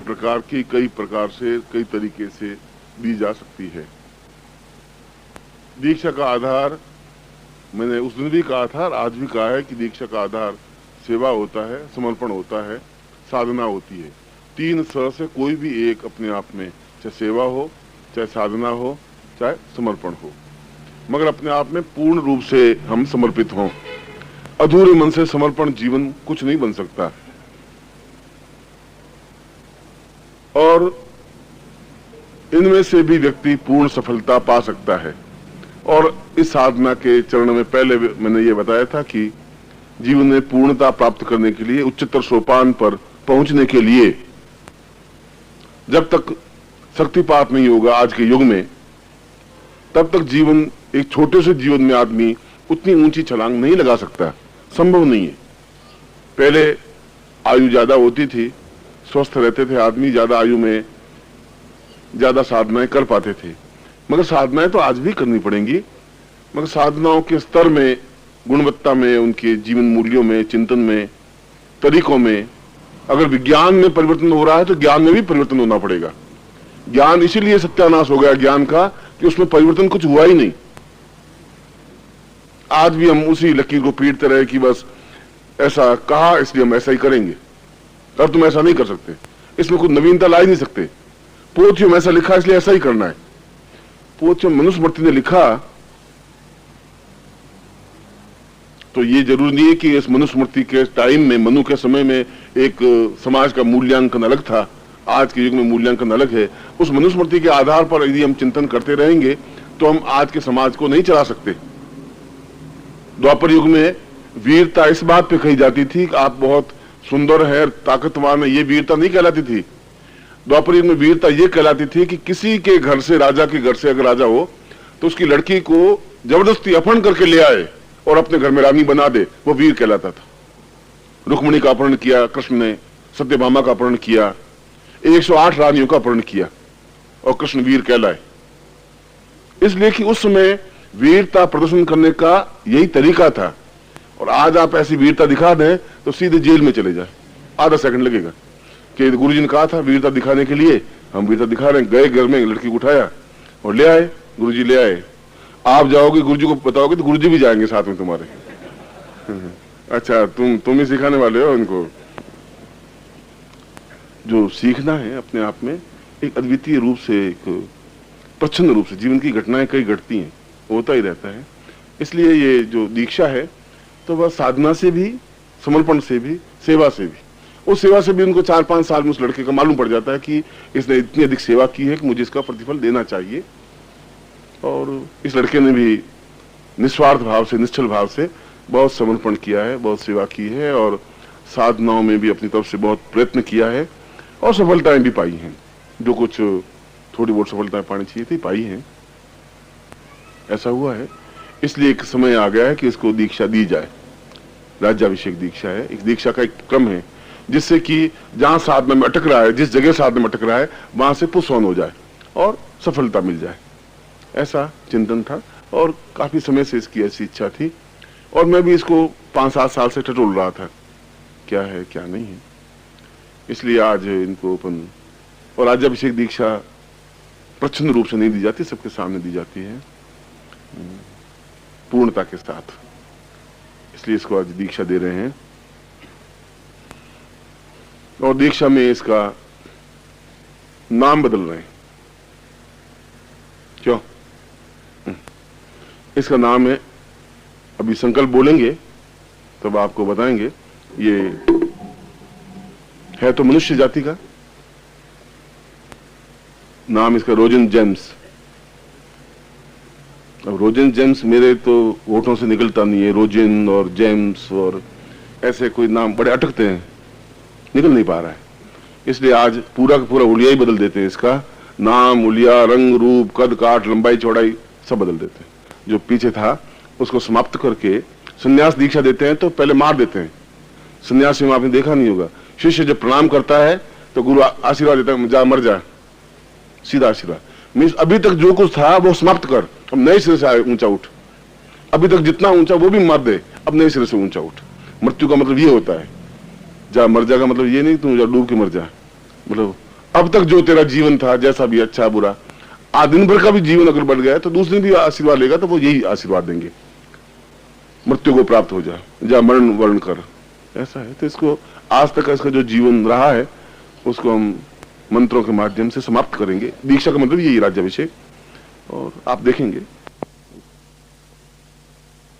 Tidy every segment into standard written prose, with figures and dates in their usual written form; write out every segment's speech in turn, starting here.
प्रकार की, कई प्रकार से, कई तरीके से दी जा सकती है। दीक्षा का आधार मैंने उस दिन भी कहा था और आज भी कहा है कि दीक्षा का आधार सेवा होता है, समर्पण होता है, साधना होती है। 3 स से कोई भी एक अपने आप में, चाहे सेवा हो, चाहे साधना हो, चाहे समर्पण हो, मगर अपने आप में पूर्ण रूप से हम समर्पित हों। अधूरे मन से समर्पण जीवन कुछ नहीं बन सकता। और इनमें से भी व्यक्ति पूर्ण सफलता पा सकता है। और इस साधना के चरण में पहले मैंने ये बताया था कि जीवन में पूर्णता प्राप्त करने के लिए, उच्चतर सोपान पर पहुंचने के लिए, जब तक शक्तिपात नहीं होगा आज के युग में, तब तक जीवन, एक छोटे से जीवन में आदमी उतनी ऊंची छलांग नहीं लगा सकता, संभव नहीं है। पहले आयु ज्यादा होती थी, स्वस्थ रहते थे आदमी, ज्यादा आयु में ज्यादा साधनाएं कर पाते थे, मगर साधनाएं तो आज भी करनी पड़ेंगी, मगर साधनाओं के स्तर में, गुणवत्ता में, उनके जीवन मूल्यों में, चिंतन में, तरीकों में, अगर विज्ञान में परिवर्तन हो रहा है तो ज्ञान में भी परिवर्तन होना पड़ेगा। ज्ञान इसीलिए सत्यानाश हो गया ज्ञान का कि उसमें परिवर्तन कुछ हुआ ही नहीं। आज भी हम उसी लकीर को पीटते रहे कि बस ऐसा कहा इसलिए हम ऐसा ही करेंगे, और तुम ऐसा नहीं कर सकते, इसमें कुछ नवीनता ला ही नहीं सकते। पोथियों में ऐसा लिखा इसलिए ऐसा ही करना है। पोथियों मनुस्मृति ने लिखा तो ये जरूरी नहीं है कि इस मनुस्मृति के टाइम में, मनु के समय में एक समाज का मूल्यांकन अलग था, आज के युग में मूल्यांकन अलग है। उस मनुस्मृति के आधार पर यदि हम चिंतन करते रहेंगे तो हम आज के समाज को नहीं चला सकते। द्वापर युग में वीरता इस बात पे कही जाती थी कि आप बहुत सुंदर है, ताकतवान है, ये वीरता नहीं कहलाती थी। द्वापर युग में वीरता ये कहलाती थी कि किसी के घर से, राजा के घर से अगर राजा हो तो उसकी लड़की को जबरदस्ती अपहरण करके ले आए और अपने घर में रानी बना दे, वो वीर कहलाता था। रुक्मिणी का अपहरण किया कृष्ण ने, सत्यभामा का अपहरण किया, 108 रानियों का अपहरण किया और कृष्ण वीर कहलाए। इसलिए कि उस समय वीरता प्रदर्शन करने का यही तरीका था। और आज आप ऐसी वीरता दिखा दें तो सीधे जेल में चले जाए, आधा सेकंड लगेगा। कि गुरुजी ने कहा था वीरता दिखाने के लिए, हम वीरता दिखा रहे हैं। गए घर में, लड़की को उठाया और ले आए, गुरुजी ले आए। आप जाओगे गुरुजी को बताओगे तो गुरुजी भी जाएंगे साथ में तुम्हारे। अच्छा, तुम ही सिखाने वाले हो इनको। जो सीखना है अपने आप में एक अद्वितीय रूप से, एक प्रच्छन्न रूप से, जीवन की घटनाएं कई घटती हैं, होता ही रहता है। इसलिए ये जो दीक्षा है तो वह साधना से भी, समर्पण से भी, सेवा से भी, उस सेवा से भी उनको 4-5 साल में उस लड़के का मालूम पड़ जाता है कि इसने इतनी अधिक सेवा की है कि मुझे इसका प्रतिफल देना चाहिए। और इस लड़के ने भी निस्वार्थ भाव से, निश्चल भाव से बहुत समर्पण किया है, बहुत सेवा की है और साधनाओं में भी अपनी तरफ से बहुत प्रयत्न किया है और सफलताएं भी पाई हैं। जो कुछ थोड़ी बहुत सफलताएं पानी चाहिए थी, पाई हैं। ऐसा हुआ है। इसलिए एक समय आ गया है कि इसको दीक्षा दी जाए। राज्याभिषेक दीक्षा है, एक दीक्षा का एक क्रम है जिससे कि जहां साधना में अटक रहा है, जिस जगह साधना में अटक रहा है, वहां से पुश ऑन हो जाए और सफलता मिल जाए। ऐसा चिंतन था और काफी समय से इसकी ऐसी इच्छा थी और मैं भी इसको 5-7 साल से टटोल रहा था, क्या है क्या नहीं है। इसलिए आज इनको अपन, और राज्याभिषेक दीक्षा प्रच्छन्न रूप से नहीं दी जाती, सबके सामने दी जाती है पूर्णता के साथ। इसलिए इसको आज दीक्षा दे रहे हैं और दीक्षा में इसका नाम बदल रहे हैं। क्यों? इसका नाम है, अभी संकल्प बोलेंगे तब आपको बताएंगे। ये है तो मनुष्य जाति का नाम, इसका रोजन जेम्स। अब रोजन जेम्स मेरे तो होठों से निकलता नहीं है। रोजन और जेम्स और ऐसे कोई नाम बड़े अटकते हैं, निकल नहीं पा रहा है। इसलिए आज पूरा का पूरा हुलिया ही बदल देते हैं। इसका नाम, हुलिया, रंग, रूप, कद काठ, लंबाई चौड़ाई सब बदल देते हैं। जो पीछे था उसको समाप्त करके संन्यास दीक्षा देते हैं तो पहले मार देते हैं। संन्यासी में आपने देखा नहीं होगा, शिष्य जब प्रणाम करता है तो गुरु आशीर्वाद देता है, जा मर जा, सीधा आशीर्वाद। मीन्स अभी तक जो कुछ था वो समाप्त कर, अब नए सिरे से ऊंचा उठ। अभी तक जितना ऊंचा वो भी मार दे, अब नए सिरे से ऊंचा उठ। मृत्यु का मतलब ये होता है, जा मर जा का मतलब ये नहीं तुम जा डूब के मर जा, मतलब अब तक जो तेरा जीवन था, जैसा भी अच्छा बुरा, आज दिन भर का भी जीवन अगर बढ़ गया तो दूसरे दिन भी आशीर्वाद लेगा तो वो यही आशीर्वाद देंगे, मृत्यु को प्राप्त हो जा, जा मरण वर्ण कर, ऐसा है। तो इसको आज तक इसका जो जीवन रहा है उसको हम मंत्रों के माध्यम से समाप्त करेंगे। दीक्षा का मतलब यही, राज्याभिषेक। और आप देखेंगे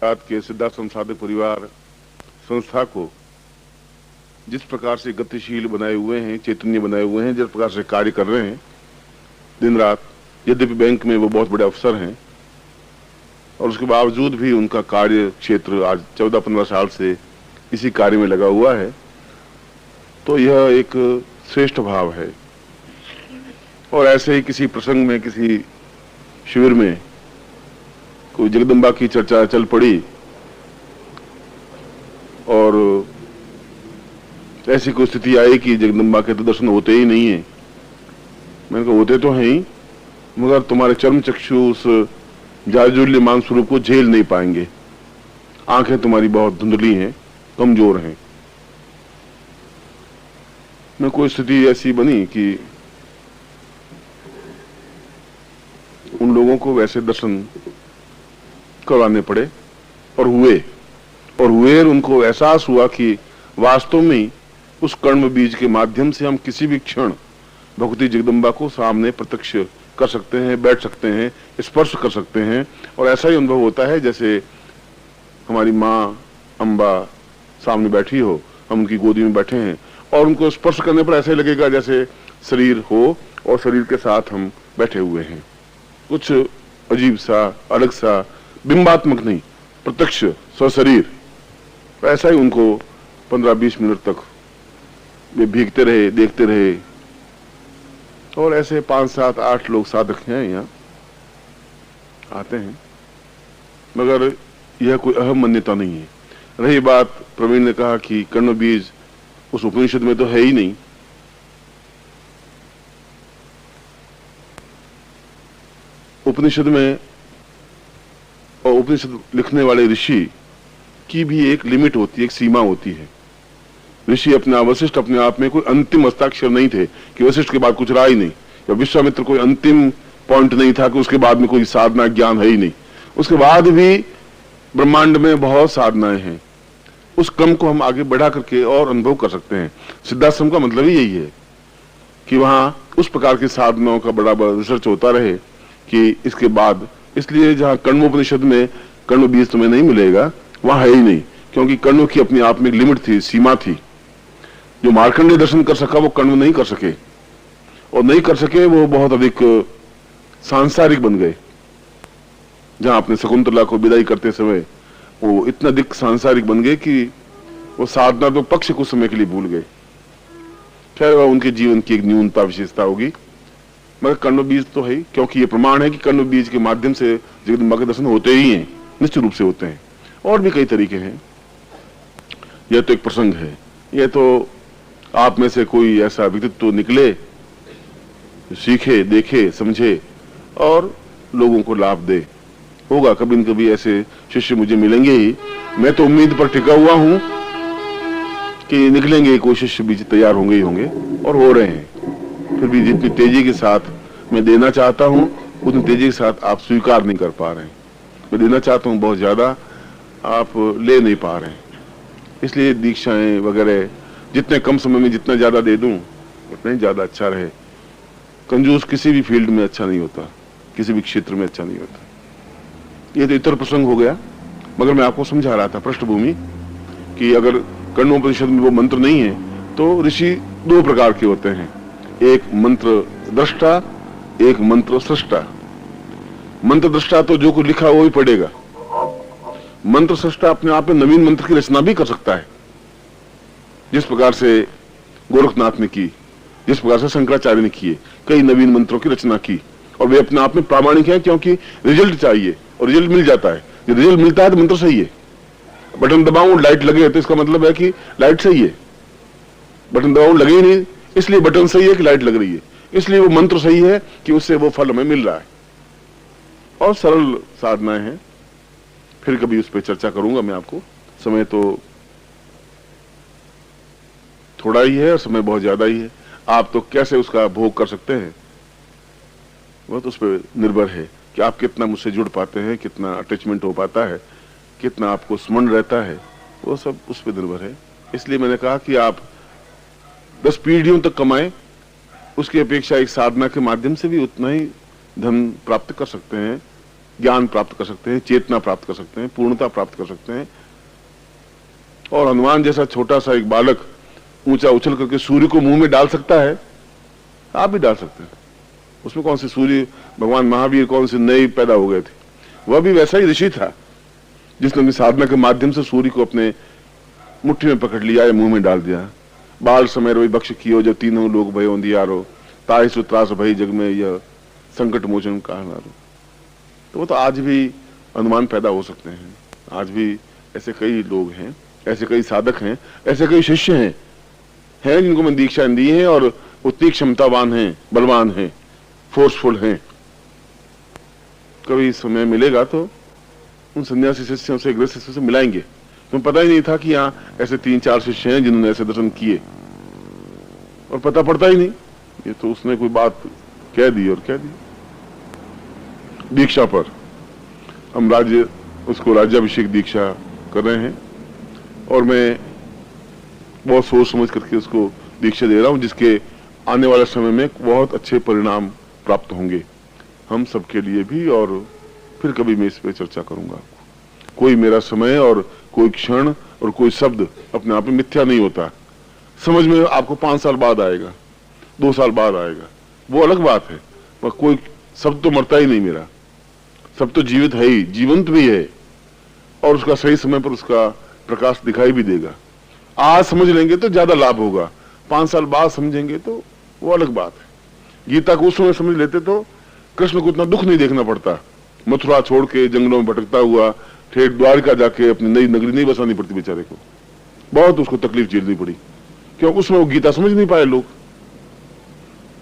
आज के सिद्धाश्रम साधक परिवार संस्था को जिस प्रकार से गतिशील बनाए हुए हैं, चैतन्य बनाए हुए हैं, जिस प्रकार से कार्य कर रहे हैं दिन रात, यद्यपि बैंक में वो बहुत बड़े अफसर हैं और उसके बावजूद भी उनका कार्य क्षेत्र आज 14-15 साल से इसी कार्य में लगा हुआ है, तो यह एक श्रेष्ठ भाव है। और ऐसे ही किसी प्रसंग में, किसी शिविर में कोई जगदम्बा की चर्चा चल पड़ी और ऐसी कोई स्थिति आई कि जगदम्बा के तो दर्शन होते ही नहीं है। मैंने कहा होते तो हैं ही, मगर तुम्हारे चर्म चक्षु उस जाजुल्यमान स्वरूप को झेल नहीं पाएंगे, आंखें तुम्हारी बहुत धुंधली हैं, कमजोर हैं। में कोई स्थिति ऐसी बनी कि उन लोगों को वैसे दर्शन करवाने पड़े और हुए और उनको एहसास हुआ कि वास्तव में उस कर्म बीज के माध्यम से हम किसी भी क्षण भगवती जगदम्बा को सामने प्रत्यक्ष कर सकते हैं, बैठ सकते हैं, स्पर्श कर सकते हैं। और ऐसा ही अनुभव होता है जैसे हमारी माँ अम्बा सामने बैठी हो, हम उनकी गोदी में बैठे हैं और उनको स्पर्श करने पर ऐसा ही लगेगा जैसे शरीर हो और शरीर के साथ हम बैठे हुए हैं। कुछ अजीब सा, अलग सा, बिंबात्मक नहीं, प्रत्यक्ष स्वशरीर। ऐसा ही उनको 15-20 मिनट तक वे भीगते रहे, देखते रहे। और ऐसे 5-7-8 लोग साधक हैं, यहाँ आते हैं, मगर यह कोई अहम मान्यता नहीं है। रही बात, प्रवीण ने कहा कि कर्ण बीज उस उपनिषद में तो है ही नहीं। उपनिषद में और उपनिषद लिखने वाले ऋषि की भी एक लिमिट होती है, एक सीमा होती है। ऋषि अपने वशिष्ठ अपने आप में कोई अंतिम हस्ताक्षर नहीं थे कि वशिष्ठ के बाद कुछ रहा ही नहीं, या विश्वामित्र कोई अंतिम पॉइंट नहीं था कि उसके बाद में कोई साधना ज्ञान है ही नहीं। उसके बाद भी ब्रह्मांड में बहुत साधनाएं हैं, उस क्रम को हम आगे बढ़ा करके और अनुभव कर सकते हैं। सिद्धाश्रम का मतलब ही यही है कि वहां उस प्रकार की साधनाओं का बड़ा बड़ा रिसर्च होता रहे कि इसके बाद, इसलिए जहां कर्णोपनिषद में कर्ण बीज तुम्हें नहीं मिलेगा, वहां है ही नहीं, क्योंकि कर्णों की अपनी आप में एक लिमिट थी, सीमा थी। जो मार्कंडेय दर्शन कर सका वो कर्ण नहीं कर सके, और नहीं कर सके वो बहुत अधिक सांसारिक बन गए। जहां अपने शकुंतला को विदाई करते समय वो इतना अधिक सांसारिक बन गए कि वो साधना तो पक्ष कुछ समय के लिए भूल गए। खैर वह उनके जीवन की एक न्यूनता विशेषता होगी, मगर कर्ण बीज तो है, क्योंकि ये प्रमाण है कि कर्ण बीज के माध्यम से जगदम्बा के दर्शन होते ही हैं, निश्चित रूप से होते हैं। और भी कई तरीके हैं। यह तो एक प्रसंग है, यह तो आप में से कोई ऐसा व्यक्तित्व तो निकले, सीखे, देखे, समझे और लोगों को लाभ दे। होगा कभी न कभी ऐसे शिष्य मुझे मिलेंगे ही। मैं तो उम्मीद पर टिका हुआ हूं कि निकलेंगे, कोई शिष्य बीच तैयार होंगे ही होंगे, और हो रहे हैं। फिर भी जितनी तेजी के साथ मैं देना चाहता हूं, उतनी तेजी के साथ आप स्वीकार नहीं कर पा रहे हैं। मैं देना चाहता हूं बहुत ज्यादा, आप ले नहीं पा रहे हैं। इसलिए दीक्षाएं वगैरह जितने कम समय में जितना ज्यादा दे दूं उतना ही ज्यादा अच्छा रहे। कंजूस किसी भी फील्ड में अच्छा नहीं होता, किसी भी क्षेत्र में अच्छा नहीं होता। ये तो इतर प्रसंग हो गया, मगर मैं आपको समझा रहा था पृष्ठभूमि कि अगर कर्णोपनिषद में वो मंत्र नहीं है तो ऋषि दो प्रकार के होते हैं, एक मंत्र दृष्टा, एक मंत्र सृष्टा। मंत्र दृष्टा तो जो कुछ लिखा वो ही पढ़ेगा। मंत्र सृष्टा अपने आप में नवीन मंत्र की रचना भी कर सकता है, जिस प्रकार से गोरखनाथ ने की, जिस प्रकार से शंकराचार्य ने किए, कई नवीन मंत्रों की रचना की, और वे अपने आप में प्रामाणिक है, क्योंकि रिजल्ट चाहिए और रिजल्ट मिल जाता है। जब रिजल्ट मिलता है तो मंत्र सही है। बटन दबाऊं लाइट लगे तो इसका मतलब है कि लाइट सही है। बटन दबाऊं लगे ही नहीं, इसलिए बटन सही है कि लाइट लग रही है, इसलिए वो मंत्र सही है कि उससे वो फल हमें मिल रहा है। और सरल साधनाएं हैं, फिर कभी उस पर चर्चा करूंगा मैं आपको। समय तो थोड़ा ही है और समय बहुत ज्यादा ही है। आप तो कैसे उसका भोग कर सकते हैं, वह तो उस पर निर्भर है कि आप कितना मुझसे जुड़ पाते हैं, कितना अटैचमेंट हो पाता है, कितना आपको स्मरण रहता है, वो सब उस पर निर्भर है। इसलिए मैंने कहा कि आप 10 पीढ़ियों तक कमाएं, उसकी अपेक्षा एक साधना के माध्यम से भी उतना ही धन प्राप्त कर सकते हैं, ज्ञान प्राप्त कर सकते हैं, चेतना प्राप्त कर सकते हैं, पूर्णता प्राप्त कर सकते हैं। और हनुमान जैसा छोटा सा एक बालक ऊंचा उछल करके सूर्य को मुंह में डाल सकता है, आप भी डाल सकते हैं। उसमें कौन से सूर्य, भगवान महावीर कौन से नए पैदा हो गए थे, वह भी वैसा ही ऋषि था जिसने अपनी साधना के माध्यम से सूर्य को अपने मुट्ठी में पकड़ लिया या मुंह में डाल दिया। बाल समय रोई बख्श कियो जब तीनों लोग भयो दियारो, ताई सुत्रास भई जग में यह संकट मोचन कहनारो। तो वो तो आज भी अनुमान पैदा हो सकते हैं। आज भी ऐसे कई लोग हैं, ऐसे कई साधक हैं, ऐसे कई शिष्य हैं जिनको मैंने दीक्षा दी है और उतनी क्षमतावान हैं, बलवान हैं, फोर्सफुल हैं। कभी समय मिलेगा तो उन सन्यासी शिष्यों से, गृहस्थ शिष्यों से मिलाएंगे। तुम्हें पता ही नहीं था कि यहाँ ऐसे 3-4 शिष्य हैं जिन्होंने ऐसे दर्शन किए, और पता पड़ता ही नहीं। ये तो उसने कोई बात कह दी और कह दी। दीक्षा पर हम उसको राज्याभिषेक दीक्षा कर रहे हैं, और मैं बहुत सोच समझ करके उसको दीक्षा दे रहा हूं, जिसके आने वाले समय में बहुत अच्छे परिणाम प्राप्त होंगे हम सबके लिए भी। और फिर कभी मैं इस पे चर्चा करूंगा। कोई मेरा समय और कोई क्षण और कोई शब्द अपने आप में मिथ्या नहीं होता। समझ में आपको 5 साल बाद आएगा, 2 साल बाद आएगा, वो अलग बात है, पर कोई शब्द तो मरता ही नहीं मेरा। सब तो जीवित है ही, जीवंत भी है, और उसका सही समय पर उसका प्रकाश दिखाई भी देगा। आज समझ लेंगे तो ज्यादा लाभ होगा, 5 साल बाद समझेंगे तो वो अलग बात है। गीता को उस समय समझ लेते तो कृष्ण को इतना दुख नहीं देखना पड़ता, मथुरा छोड़ के जंगलों में भटकता हुआ ठेठ द्वारका जाके अपनी नई नगरी नहीं बसानी पड़ती बेचारे को। बहुत उसको तकलीफ झेलनी पड़ी, क्योंकि उसमें वो गीता समझ नहीं पाए लोग।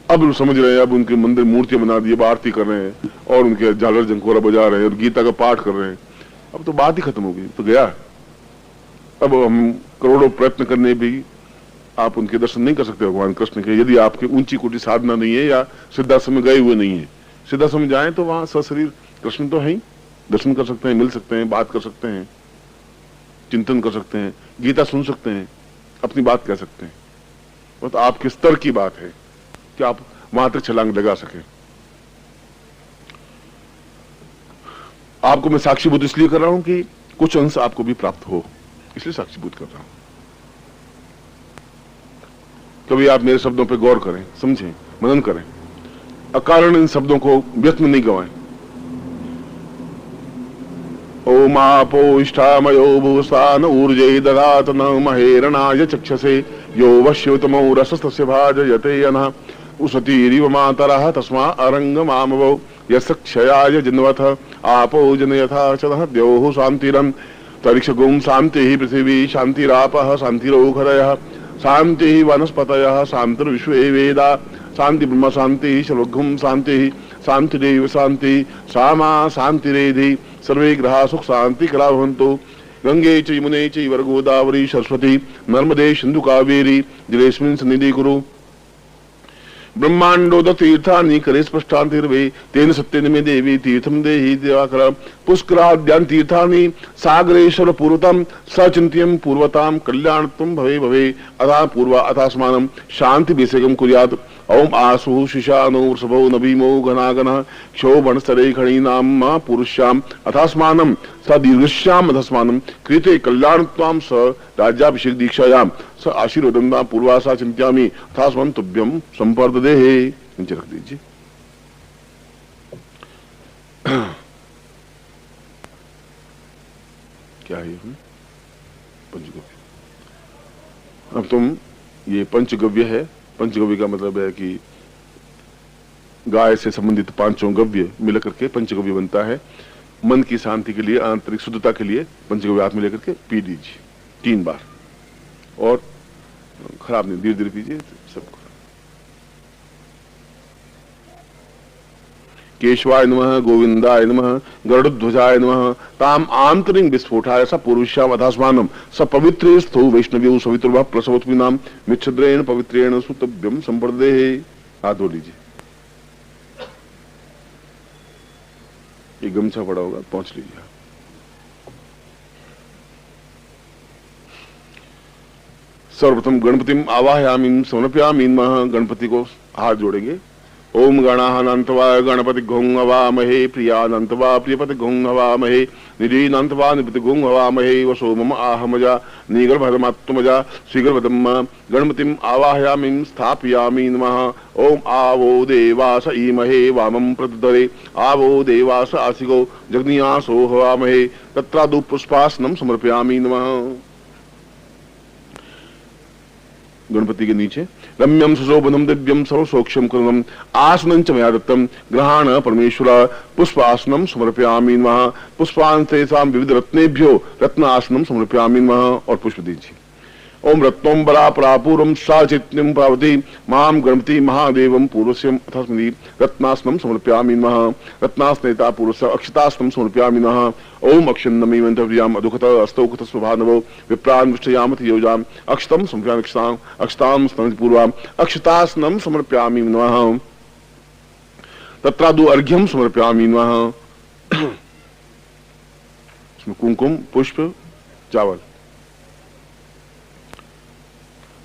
अब लोग समझ रहे हैं, अब उनके मंदिर मूर्तियां बना दी, आरती कर रहे हैं और उनके झालर झंकोरा बजा रहे हैं और गीता का पाठ कर रहे हैं। अब तो बात ही खत्म हो गई, तो गया। अब हम करोड़ों प्रयत्न करने भी आप उनके दर्शन नहीं कर सकते भगवान कृष्ण के, यदि आपकी ऊंची कोटि साधना नहीं है या सिद्धाश्रम में गए हुए नहीं है। सिद्धाश्रम में जाए तो वहां सशरीर कृष्ण तो है ही, दर्शन कर सकते हैं, मिल सकते हैं, बात कर सकते हैं, चिंतन कर सकते हैं, गीता सुन सकते हैं, अपनी बात कह सकते हैं। वो तो आपके स्तर की बात है कि आप वहां तक छलांग लगा सके। आपको मैं साक्षीभूत इसलिए कर रहा हूं कि कुछ अंश आपको भी प्राप्त हो, इसलिए साक्षीभूत कर रहा हूं। कभी आप मेरे शब्दों पर गौर करें, समझें, मनन करें, अकारण इन शब्दों को व्यर्थ में नहीं गवाएं। ओम आपो इष्टामयो भूस्तान ऊर्जे ददात न महेरणाय चक्षसे यो वश्योतमो रसस्तस्य भाजयते यनः उसतीरिव मातरः तस्मा अरंगमामवो यक्षयाय जिन्वथ आपो जनयथा चदः द्योः शान्तिरं तरिक्षगुं शान्तिः पृथिवी शान्तिरापः शान्तिरोखरयः शान्तिः वनस्पतयः शान्तिर्विश्वे वेदा शान्ति ब्रह्म शान्तिः सर्वगुं शान्तिः शान्तिरेव शान्तिः सामा शान्तिरेधि सर्वे ग्रहा सुख शांति कला भवन्तु। गंगे च यमुने चैव गोदावरी सरस्वती नर्मदे सिंधु कावेरी जलेस्मिन् सन्निधि कुरु। ब्रह्मांडोदक तीर्थानि करे स्पष्टान्तिर्वे तेन सत्येन मे देवी तीर्थम देहि दिवाकर। पुष्कराद्यानि तीर्थानि सागरेश्वर पूर्वतम सचिंत्यं पूर्वतां कल्याणत्वं भवे भवे अथा पूर्वा अथास्मानं शांति विषयकं कुर्यात्। ओम आसु शिशानो वृषभो नभीमो घनागनः क्षोभणस्तरे खणीनां पुरुष्याम् अथास्मानं स दीर्घश्याम् अथास्मानं कृते कल्याणत्वां स राज्याभिषेक दीक्षायां स आशीर्वदन्ता पूर्वासा चिंत्यामि अथास्मानं तुभ्यं संपर्ददेहे। नीचे रख दीजिए। क्या है ये? पंचगव्य। अब तुम ये पंचगव्य है। पंचगव्य का मतलब है कि गाय से संबंधित 5 गव्य मिलकर के पंचगव्य बनता है। मन की शांति के लिए, आंतरिक शुद्धता के लिए पंचगव्य हाथ में लेकर के पी दीजिए 3 बार, और खराब नहीं, धीरे धीरे पीजिए सबको। केशवाय नमः, गोविंदाय नमः, गरुड़ध्वजाय नमः, ताम आंतरिक विस्फोटाय स पूर्वश्याम अथास्मानम स पवित्रे स्थो वैष्णव्यो सवितुर्भः प्रसवत्मि नाम मिच्छद्रेण पवित्रेण सुतभ्यम संप्रदेहे। हाथ धो लीजिए। ये गमछा पड़ा होगा, पहुंच लीजिए। सर्वप्रथम गणपतिम आवाहयामि समर्पयामि नमः। गणपति को हाथ जोड़ेंगे। ओम गणानान्तवा गणपति घों हवामहे, प्रियानंतवा प्रियपति घों हवामहे, निरीनान्तवा निपति घों हवामहे, वसो मम आहमजा निगर्भधमात्मजा श्रीगर्भधम गणपतिम आवाहयामि स्थापयामि नमः। ओम आवो देवास ईमहे वामं प्रददरे, आवो देवास आसिगो जग्नियासो हवामहे, तत्रादु पुष्पासनं समर्पयामि नमः। गणपति के नीचे रम्यम सुशोभनम दिव्यम सर्वसौक्ष्यम करुणम आसनं च मया दत्तम ग्रहाण परमेश्वर पुष्पासनं समर्पयामि नमः। पुष्पान्ते साम विविध रत्नेभ्यो रत्नासनं समर्पयामि नमः। और पुष्प दीजिए। ओम रत्नम बरा परापूर्वम साचित्यम पावती माम गणपति महादेवम पूर्वस्यम अथस्मि रत्नासनं समर्पयामि नमः। रत्नासनेता पूर्वस्य अक्षतासनं समर्पयामि नमः। ओम अक्षन्नमी मंत्रप्रियाम अदुखत अस्तौखत स्वभानवो विप्रान विष्टयामति योजाम अक्षतम समर्पयामि अक्षताम स्तनति पूर्वाम अक्षतासनं समर्पयामि नमः। तत्रादु अर्घ्यम समर्पयामि नमः। इसमें कुमकुम, पुष्प, चावल।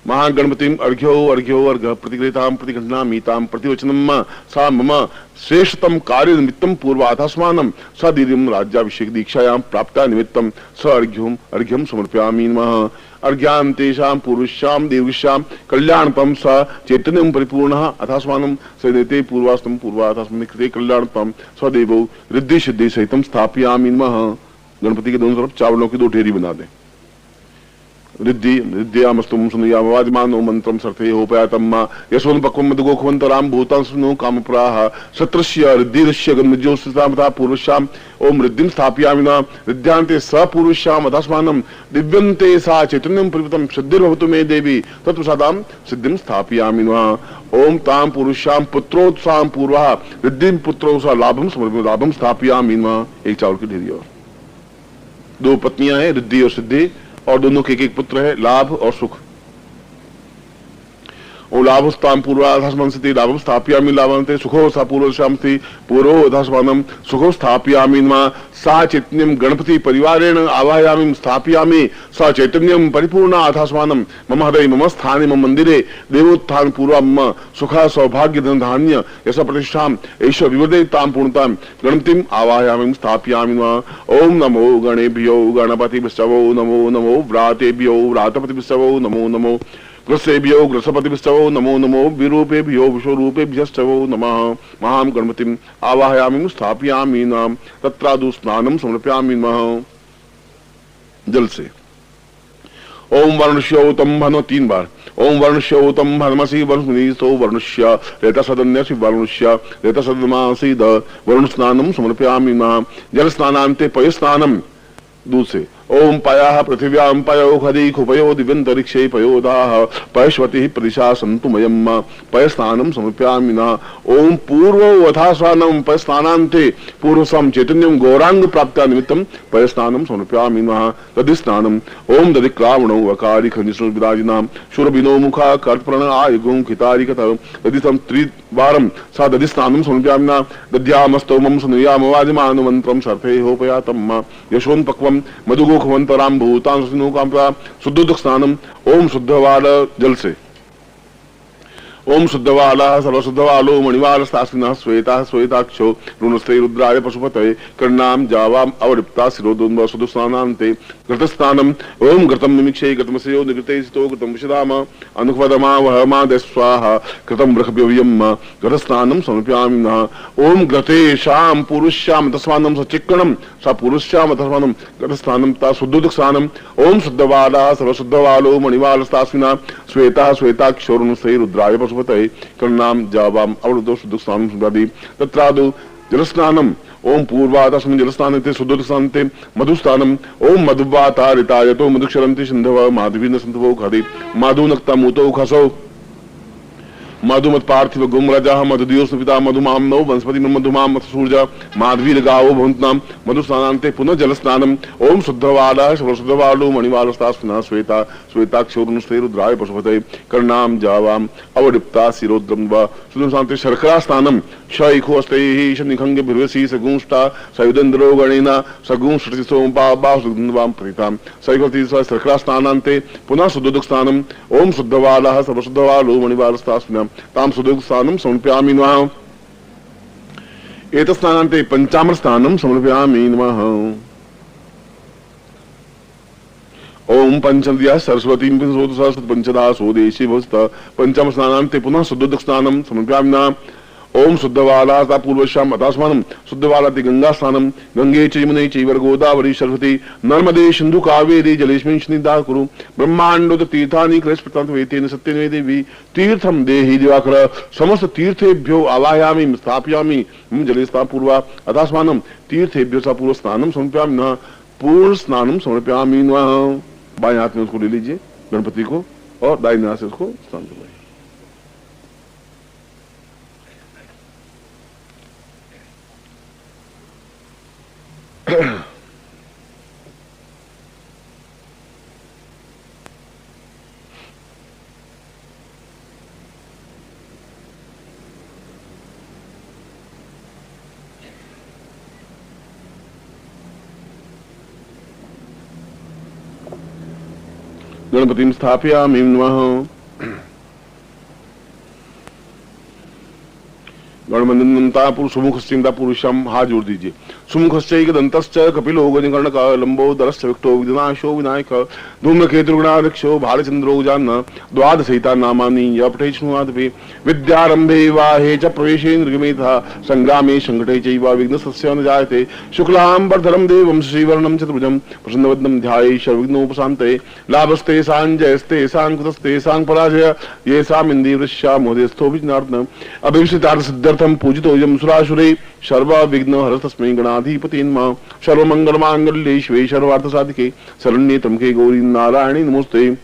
महागणपतिम अर्घ्यो अर्घ्यो अर्घ प्रतिगृहीताम प्रतिघटना मीताम प्रतिवचनम सा मम श्रेष्ठतम कार्य निमित्तम पूर्वाथास्मानम सदीर्घम राज्याभिषेक दीक्षायां प्राप्ता निमित्तम स अर्घ्यम अर्घ्यम समर्पयामि नमः। अर्घ्यान्तेषां पूर्वश्याम दीर्घश्याम कल्याणपम स चैतन्यम परिपूर्णः अथास्मानम सदेते पूर्वास्तम पूर्वाथास्मनि कृते कल्याणपम सदैवो रिद्धि सिद्धि सहितम स्थापयामि नमः। गणपति के दोनों तरफ चावलों की 2 ढेरी बना दें। रिद्धि रिद्ध्यामस्तुम सुनुयामवादिमानो मंत्रम सर्थे होपयातम यशोन पक्वम मदगोखवंतराम भूतां सुनो कामप्राह सत्रस्य रिद्धिरस्य गन्मज्योतिषामता पूर्वश्याम ओम रिद्धिं स्थापयामि नमः। रिद्ध्यान्ते स पूर्वश्याम अथास्मानं दिव्यन्ते सा चैतन्यं परिवृतं सिद्धिर्भवतु मे देवी तत्प्रसादां सिद्धिं स्थापयामि नमः। ओम तां पूर्वश्याम पुत्रोत्साह पूर्वः रिद्धिं पुत्रो सा लाभं समर्पयामि लाभं स्थापयामि नमः। एक चावल की ढेरी और 2 पत्नियां हैं, रिद्धि और सिद्धि, और दोनों के एक पुत्र है, लाभ और सुख। ओ लाभस्ताम पूर्वाधास्मंसति लाभं स्थापयामि लाभन्ते सुखो सा पूर्वश्यामति पूर्वोधास्मानं सुखो स्थापयामि नमः। सा चैतन्यं गणपति परिवारेण आवाहयामि स्थापयामि सा चैतन्यं परिपूर्णा अथास्मानं मम हृदये मम स्थाने मम मंदिरे देवोत्थान पूर्वा मम सुखा सौभाग्य धन धान्य यश प्रतिष्ठां एष विवर्धयतां पूर्णतां गणपतिं आवाहयामि स्थापयामि नमः। ओम नमो गणेभ्यो गणपतिभ्यो नमो नमो व्रातेभ्यो व्रातपतिभ्यो नमो नमो ग्रसेभ्यो ग्रसपतिभ्यो नमो नमो विरूपेभ्यो विश्वरूपेभ्यश्चवो नमः। महां गणपतिं आवाहयामि स्थापयामि नाम तत्रादु स्नानं समर्पयामि नमः। जल से ओम वर्णश्योतम भनो 3 बार। ओम वर्णश्योतम भनमसि वरुणीसो वर्णस्य रेतसदन्यसि वर्णस्य रेतसदमासीद वरुण स्नानं समर्पयामि नमः। जल स्नानान्ते पय स्नानं दूध से। ओम पयाः पृथिव्यां पयो खदी खुपयो दिव्यंतरिक्षे पयोदाः पयश्वती प्रदिशा सन्तु मयम् पयस्नानं समर्पयामि नमः। ओम पूर्वोऽथास्नानं पयस्नानान्ते पूर्वसं चैतन्यं गौरांग प्राप्त्या निमित्तं पयस्नानं समर्पयामि नमः। दधिस्नानम् ओम दधिक्रावणो वकारी खनिष्णु विराजिनां शूरबिनो मुखा कर्पण आयुगुं खितारिकत दधितं 3 वारं सा दधिस्नानं समर्पयामि नमः। दध्यामस्तोमं सुनुयामवादिमानो मन्त्रं सर्थे होपयातम् यशोन् पक्वं मधुगो खवंतराम भूतां सुनो कामप्रा शुद्धोदक स्नानम ओम शुद्धवाल जल से। ओम शुद्धवाला सर्वशुद्धवालो मणिवाल स्थास्विनः श्वेता श्वेताक्षो रुणस्ते रुद्राय पशुपतये कर्णाम जावाम अवलिप्ता शिरोदोन्व शुद्धस्नानान्ते घृतस्नानम ओम घृतं निमिक्षे घृतमस्यो निगृते सितो घृतं विशदाम अनुपदमा वहमा दस्वाहा घृतं बृहभ्यव्यम घृतस्नानं समर्पयामि नमः। ओम घृतेषां पूर्वश्याम तस्मानं सचिक्रणं सा पूर्वश्याम तस्मानं घृतस्नानं ता शुद्धोदक स्नानम ओम शुद्धवाला सर्वशुद्धवालो मणिवाल स्थास्विनः श्वेता श्वेताक्षो रुणस्ते रुद्राय पशुपतये कर्णाम जावाम अवरुद्धो शुद्धोदक स्नानं समर्पयामि तत्रादौ जलस्नानम ओम पूर्वातस्मिन् जलस्नाने शुद्धोदकस्नाने मधुस्नानम ओम मधुवातारितायतो मधुक्षरन्ति सिन्धवः माधवीन सन्तवो खदि माधुनक्ता मूतो खसौ मधुमत पार्थिव गुम रजा मधुदियोस पिता मधुमाम नौ वनस्पति मधुमाम मत सूर्य माधवी गावो भवंतनाम मधुस्नानांते पुनः जल स्नानम ओम शुद्धवाला शुद्धवालो मणिवालस्तास्ना श्वेता श्वेताक्षोरुनुस्ते रुद्राय पशुपते कर्णाम जावाम अवडिप्ता शिरोद्रम व सुदंशांते शर्करा स्नानम शैखो अस्ते शनिखंगे भिर्वसी सगुंष्टा सयुदेन्द्रो गणेना सगुंष्टि सोमपा बासुद्वाम प्रीताम सैकति शर्करा स्नानांते पुनः शुद्धोदक स्नानम ओम शुद्धवाला सर्वशुद्धवालो मणिवालस्तास्ना ताम शुद्धोदक स्नानम समर्पयामि नमः एतस्नानांते पंचामृत स्नानम समर्पयामि नमः ओम पंचद्या सरस्वती पंचदा स्वदेशी भवस्ता पंचम स्नानांते पुनः शुद्धोदक स्नानम समर्पयामि नमः ओम शुद्धवाला पूर्वश्याम अतास्मानम शुद्धवालाति गंगा स्नानम गंगे च यमुने चैव गोदावरी सरस्वती नर्मदे सिंधु कावेरी जलेस्मिन् सन्निधा कुरु ब्रह्मांडोद तीर्थानि कृष्णपतांत वेतेन सत्यने देवी तीर्थम देहि दिवाकर समस्त तीर्थेभ्यो आवाहयामि स्थापयामि जलेस्ता पूर्वा अतास्मानम तीर्थेभ्यो सा पूर्व स्नानम समर्पयामि नमः पूर्ण स्नानम समर्पयामि नमः। बाएं हाथ में उसको ले लीजिए गणपति को और दाहिने हाथ से उसको स्नान करवाइए। गणपतिं स्थापयामि नमः। गणमंदनता पुरुष सुमुखस्यंता पुरुषम हाथ जोड़ दीजिए। सुमुखश्चैक दंतश्च कपिलो गजकर्णक लंबोदरश्च विक्टो विघ्नाशो विनायक धूम्रकेतुर्गणाध्यक्षो भालचंद्रो जान्न द्वादशैता नामानि यपठे शृणुयादपि विद्यारंभे वाहे च प्रवेशे निर्गमेतः संग्रामे संकटे चैव विघ्नस्य न जायते शुक्लां वरदं देवं श्रीवर्णं चतुर्भुजं प्रसन्नवदनं ध्याये सर्वविघ्नोपशान्तये लाभस्ते सांजयस्ते सांकुतस्ते सांग पराजय येषाम् इन्द्रियवृष्या मोहस्थो विघ्नार्थ अभिष्टितार्थ सिद्ध्यर्थं पूजितोऽयं सुरासुरे सर्व विघ्न हर तस्मै गणाधिपति नमः। सर्वमंगल मांगल्ये शिवे सर्वार्थ साधिके शरण्ये त्र्यंबके गौरी नारायणी नमोस्ते।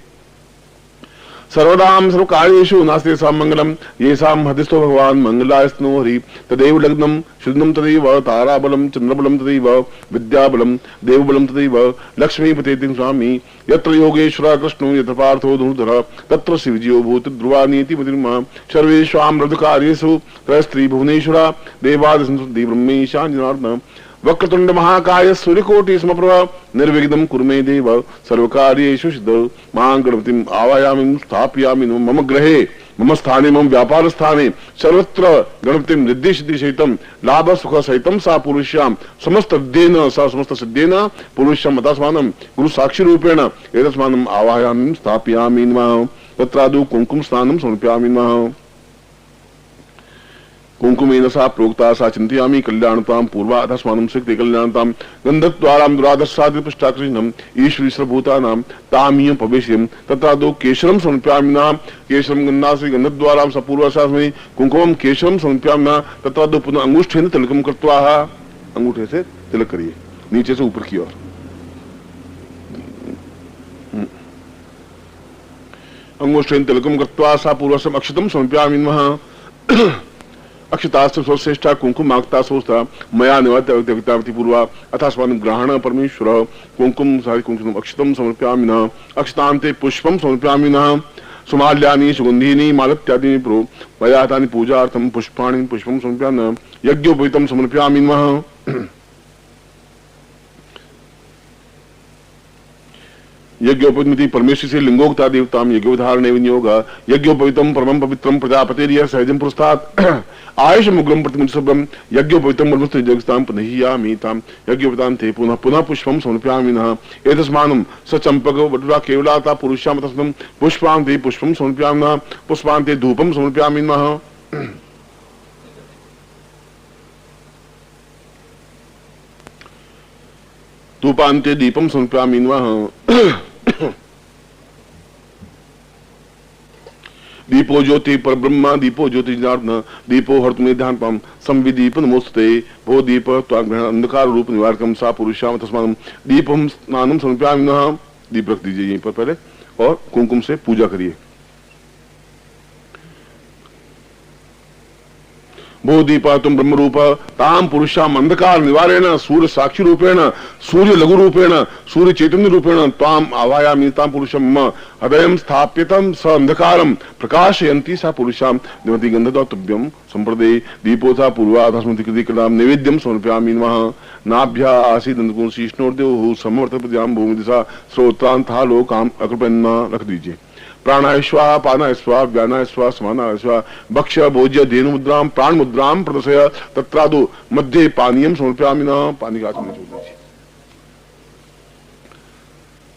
सर्वदां सर्वकार्येषु नास्ति सामंगलम येषां हदिस्तो भगवान् मंगलायस्नो हरि तदेव लग्नं शुद्धं तदेव ताराबलं चंद्रबलं तदेव विद्याबलं देवबलं तदेव लक्ष्मीपते स्वामी यत्र योगेश्वर कृष्णो यत्र पार्थो धनुर्धर तत्र शिवजियो भूत ध्रुवानीति मतिर्मा सर्वेषां रथकार्येषु त्रयस्त्री भुवनेश्वरा देवादिसंसुद्धि ब्रह्मेशां जनार्दन वक्रतुंड महाकाय सूर्यकोटि समप्रभ निर्विघ्नं कुरु मे देव सर्वकार्येषु सिद्ध मां गणपतिम् आवाहयामि स्थापयामि मम गृहे मम स्थाने मम व्यापार स्थाने सर्वत्र गणपतिं रिद्धि सिद्धि सहितं लाभ सुख सहितं सा पुरुष्यां समस्त सिद्धेन सा समस्त सिद्धेन पुरुष्यां अतस्मानं गुरु साक्षी रूपेण एतस्मानं आवाहयामि स्थापयामि नमः। तत्रादौ कुंकुम स्नानं समर्पयामि नमः। कुंकुमेन सा प्रोक्ता सा चिंतयामि कल्याणतां पूर्वा अधस्मानं शक्ति कल्याणतां गंधद्वारां दुरादस्सादि पृष्ठाकृष्णम् ईश्वरीश्वरभूतानां तामियं प्रवेश्यं तत्रादौ केशरं समर्पयामि नमः। केशरं गन्धासि गन्धद्वारां स पूर्वाशास्मि कुंकुमं केशरं समर्पयामि नमः। तत्रादौ पुनः अंगुष्ठेन तिलकं कृत्वा अंगूठे से तिलक करिए नीचे से ऊपर की ओर। अंगुष्ठेन तिलकं कृत्वा सा पूर्वशम् अक्षतं समर्पयामि नमः। अक्षतास्तु सर्वश्रेष्ठा कुंकुमाक्ता सोस्ता मया निवात्यावति पूर्वा अथास्मानं ग्रहण परमेश्वर कुंकुम सारि कुंकुम अक्षतं समर्पयामि नमः। अक्षतान्ते पुष्पं समर्पयामि नमः। सुमाल्यानि सुगंधीनि मालत्यादीनि प्रो मया तानि पूजार्थं पुष्पाणि पुष्पं समर्पयामि नमः। यज्ञोपवीतं समर्पयामि नमः। यज्ञोपविति परमेश्वर से लिंगोक्ता देवताम यज्ञोधारणे विनियोग यज्ञोपवितम परमं पवित्रं प्रजापतिर्य सहजं पुरस्तात् आयुष मुग्रं प्रतिमुत्सवं यज्ञोपवितम ब्रह्मस्ते जगस्तां पुनहियामि तां यज्ञोपवितान्ते पुनः पुनः पुष्पं समर्पयामि नमः। एतस्मानं स चंपक वटुरा केवलाता पुरुषां तस्मं पुष्पान्ते पुष्पं समर्पयामि नमः। पुष्पान्ते धूपं समर्पयामि नमः। धूपान्ते दीपं समर्पयामि नमः। दीपो ज्योति परब्रह्म दीपो ज्योति जनार्दन दीपो हर्तुमे ध्यानपम संविदीप नमोस्तुते भो दीप त्वाग्रहण अंधकार रूप निवारकम सा पुरुषाम तस्मानं दीपम स्नानं समर्पयामि नमः। दीप रख दीजिए यहीं पर पहले और कुंकुम से पूजा करिए। बोधीपा तुम ब्रह्म रूप ताम पुरुषाम अंधकार निवारेण सूर्य साक्षी रूपेण सूर्य लघु रूपेण सूर्य चैतन्य रूपेण ताम आवायामि ताम पुरुषम हृदयं स्थाप्यतं स अंधकारं प्रकाशयन्ति सा पुरुषाम निवति गंधदौतभ्यम संप्रदे दीपोथा पूर्वाधस्मृति कृति कलाम नैवेद्यम समर्पयामि नमः नाभ्या आसीद अंधकुं शीष्णोर्देव समवर्तपद्याम भूमि दिशा श्रोत्रांथा लोकाम अकृपन्ना रख दीजिए। प्राणाय स्वाहा पानाय स्वाहा व्यानाय स्वाहा समानाय स्वाहा भक्ष भोज्य धेनु मुद्राम प्राण मुद्राम प्रदर्शय तत्रादो मध्य पानीयम समर्पयामि नमः। पानी का आचमन छोड़ दीजिए।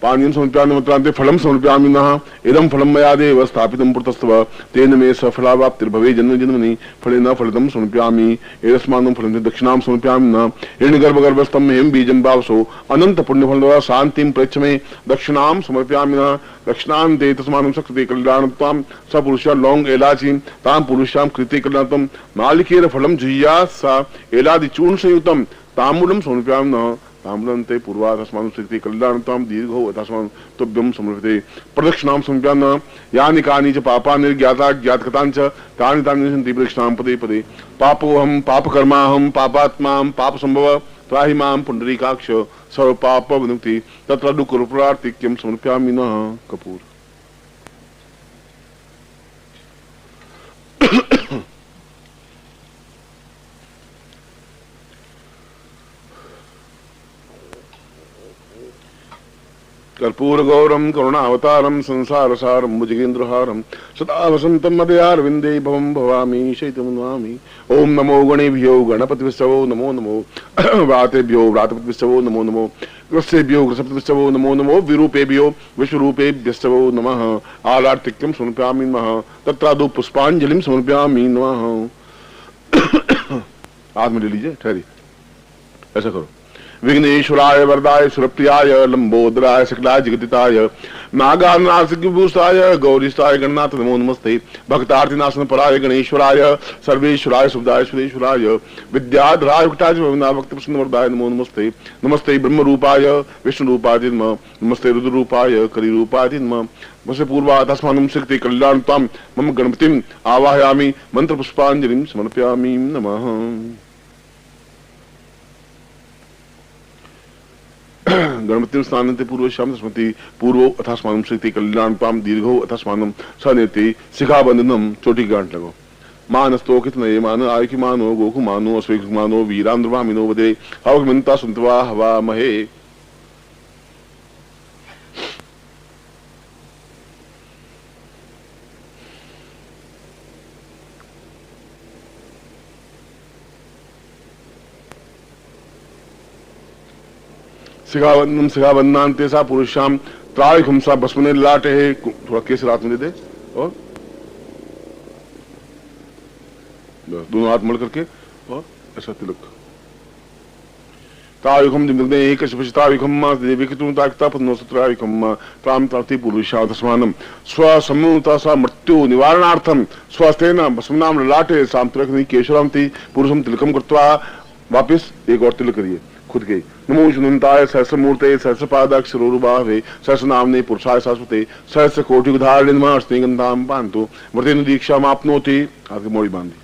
पानीयम समर्पयामि मत्रांते फलम समर्पयामि नमः। इदं फलं मया देव स्थापितं पुरतस्तव तेन मे सफलावाप्तिर्भवे जन्म जन्मनि फलेन फलितं समर्पयामि। एतस्मान्नं फलं दक्षिणां समर्पयामि नमः। हिरण्यगर्भगर्भस्थं हेम बीजं भावसो अनंत पुण्यफलद्वारा शान्तिं प्रयच्छ मे दक्षिणां समर्पयामि नमः। दक्षिणान्ते तस्मान्नं सकृते कल्याणत्वां स पुरुषः लौंग एलाचीं तां पुरुषां कृते कल्याणत्वं नालिकेर फलं जुह्यात् सा एलादि चूर्ण संयुक्तं ताम्बूलं समर्पयामि नमः। ताम्बूलन्ते पूर्वाधस्मान् सकृते कल्याणत्वां दीर्घो अधस्मान् तुभ्यं समर्पते प्रदक्षिणां समर्पयामि नमः। यानि कानि च पापानि निर्ज्ञाता ज्ञातकृतानि च तानि तानि सन्ति प्रदक्षिणां पदे पदे। पापोऽहं पापकर्माहं पापात्मा पापसंभव त्राहि मां पुंडरीकाक्ष सर्व पाप विमुक्ति तत्र दुःखरूपरार्तिक्यं समर्पयामि नमः। कपूर कर्पूर गौरम करुणावतारम संसार सारम भुजगेन्द्रहारम सदा वसंतम मदयारविंदे भवम भवामी शैतम नमामि। ओम नमो गणेभ्यो गणपतिविष्टवो नमो नमो व्रातेभ्यो व्रातपतिविष्टवो नमो नमो ग्रसेभ्यो ग्रसपतिविष्टवो नमो नमो विरूपेभ्यो विश्वरूपेभ्यस्तवो नमः। आलार्तिक्यं समर्पयामि नमः। तत्रादो पुष्पांजलिं समर्पयामि नमः। हाथ में ले लीजिए, ठहरिए, ऐसा करो। विघ्नेश्वराय वरदाय सुरप्रियाय लंबोदराय सकलाय जगदिताय नागानासिकभूषाय गौरीष्ठाय गणनाथ नमो नमस्ते। भक्तार्थिनाशन पराय गणेश्वराय सर्वेश्वराय सुखदाय सुरेश्वराय विद्याधराय भक्त प्रसन्न वरदाय नमो नमस्ते। नमस्ते ब्रह्म रूपाय विष्णु रूपाय नमः। नमस्ते रुद्र रूपाय करी रूपाय नमः। वसे पूर्वाधस्मानं शक्ति कल्याणतां मम गणपतिम् आवाहयामि मंत्र पुष्पांजलिं समर्पयामि नमः। गणपति स्नानते पूर्व श्याम स्मृति पूर्व अथास्मानं शक्ति कल्याणतां दीर्घो अथास्मानं सनेति शिखाबंधनम चोटी गांठ लगो। मानस्तो कितने मान आयु मानो गोकु मानो अश्वेक मानो वीरांद्रवामिनो वदे हवमिंता सुंतवा हवा महे। शिखाबंधनम शिखाबंधनान्ते सा पुरुषाम त्रायखुमसा भस्मने लाटे है। थोड़ा केस रात में दे दे और दोनों हाथ मड़ करके और ऐसा तिलक। तायुखम दिमदे एक शपशतायुखम देविकतुम ताक्ता पन्नोसत्रायुखम ताम ताति पुरुषादस्मानम स्वसम्मुता सा मृत्यु निवारणार्थम स्वस्तेन भस्मनाम ललाटे सामत्रकनि केशरमति पुरुषम तिलकम कृत्वा वापस एक और तिलक करिए खुद के। नमो शुनंताय सहस्रमूर्ते सहस्रपादाक्षरोरुबाहे सहस्रनाम्ने पुरुषाय शाश्वते सहस्र कोटि उदाहरण नमः। स्नेहगंधाम पांतु व्रतेन दीक्षा मापनोति। आगे मोड़ी बांधी।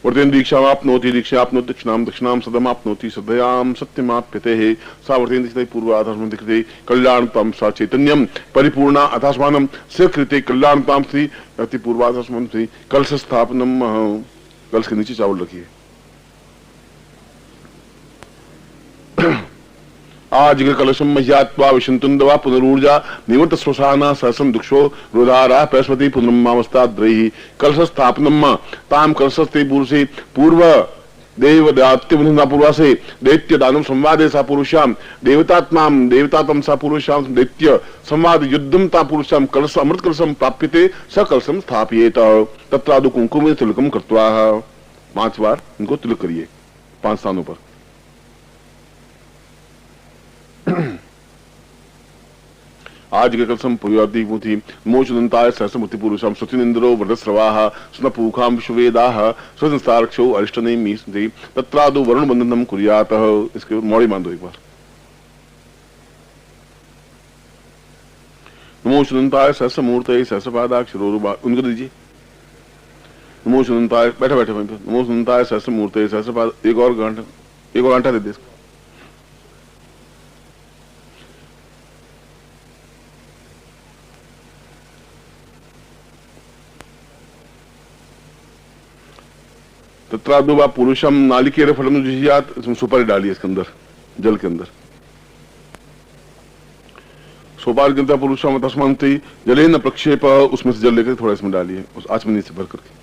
व्रतेन दीक्षा मापनोति दीक्षा आपनोति दक्षिणाम दक्षिणाम सदम आपनोति सदयाम सत्यमाप्यते है। सा व्रतेन दीक्षिते पूर्वाधस्मं कृते कल्याणतां सा चैतन्यम परिपूर्णा अथास्मानं सकृते कल्याणतां स्त्री अति पूर्वाधस्मं स्त्री कलश स्थापनम। कलश के नीचे चावल रखिए। आज कलशम मह्यात्वा विशंतुंदवा पुनरूर्जा निवृत्त श्वसाना सहसम दुक्षो रुदारा पैस्वती पुनर्मावस्ताद्रैहि कलश स्थापनम। ताम कलशस्ते पुरुषे पूर्व देव दैत्यबंधना पूर्वासे दैत्य दानव संवादे सा पुरुषाम देवतात्माम देवतातम सा पुरुषाम दैत्य संवाद युद्धम ता पुरुषाम कलश अमृत कलशम प्राप्यते स कलशम स्थापयेत। तत्रादु कुंकुम तिलकम कृत्वा 5 बार उनको तिलक करिए 5 स्थानों पर। आज के कलसम पुयादिमुति मोचनंताय सहस्रमूर्ति पुरुषाम सुतिनिंद्रो वरदस्रवाः स्नपूखाम विश्ववेदाः स्वसंस्तारक्षो अरिष्टनेमि स्मृति तत्रादो वरुण बंधनम कुर्यात। इसके मौड़ी मान दो एक बार। नमो शुनंताय सहस्र मूर्तये सहस्रपादाक्षरोरुबा, उनको दीजिए। नमो शुनंताय, बैठे बैठे वहीं पे, नमो शुनंताय सहस्र मूर्तये सहस्रपाद, एक और घंटा दे दे इसको। तत्रादुवा पुरुषम नालिकेर फलम जुहियात, इसमें सुपारी डालिए इसके अंदर, जल के अंदर सुपारी के अंदर पुरुषम तस्मांति जले न प्रक्षेप, उसमें से जल लेकर थोड़ा इसमें डालिए, उस आचमनी से भर करके।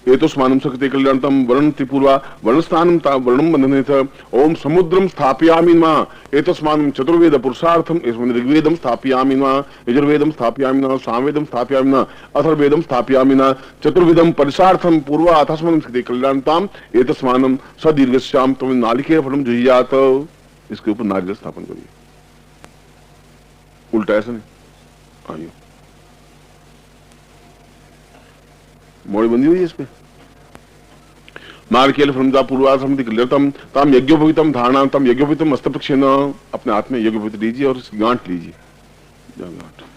ये तो स्मानम सकते कल्याणतम वर्ण त्रिपूर्वा वर्णस्थानम वर्णम बंधने थ ओम समुद्रम स्थापयामि मा एतस्मानं चतुर्वेद पुरुषार्थम, इसमें ऋग्वेदम स्थापयामि मा, यजुर्वेदम स्थापयामि ना, सामवेदम स्थापयामि ना, अथर्ववेदम स्थापयामि ना, चतुर्वेदम पुरुषार्थम पूर्वा अथस्मानं सकते कल्याणताम एतस्मानं सदीर्घश्याम तुम नालिकेर फलम जुहियात, इसके ऊपर नारियल स्थापन करिए, उल्टा ऐसा नहीं। आइए मोड़ी बंदी हुई है इस पे। नारकेल फलमदा पूर्वासमिति क्लियरतम तम यज्ञोपवीतम धारणा तम यज्ञोपवीतम हस्तप्रक्षेण, अपने हाथ में यज्ञोपवीत लीजिए और इसकी गांठ लीजिए, गांठ।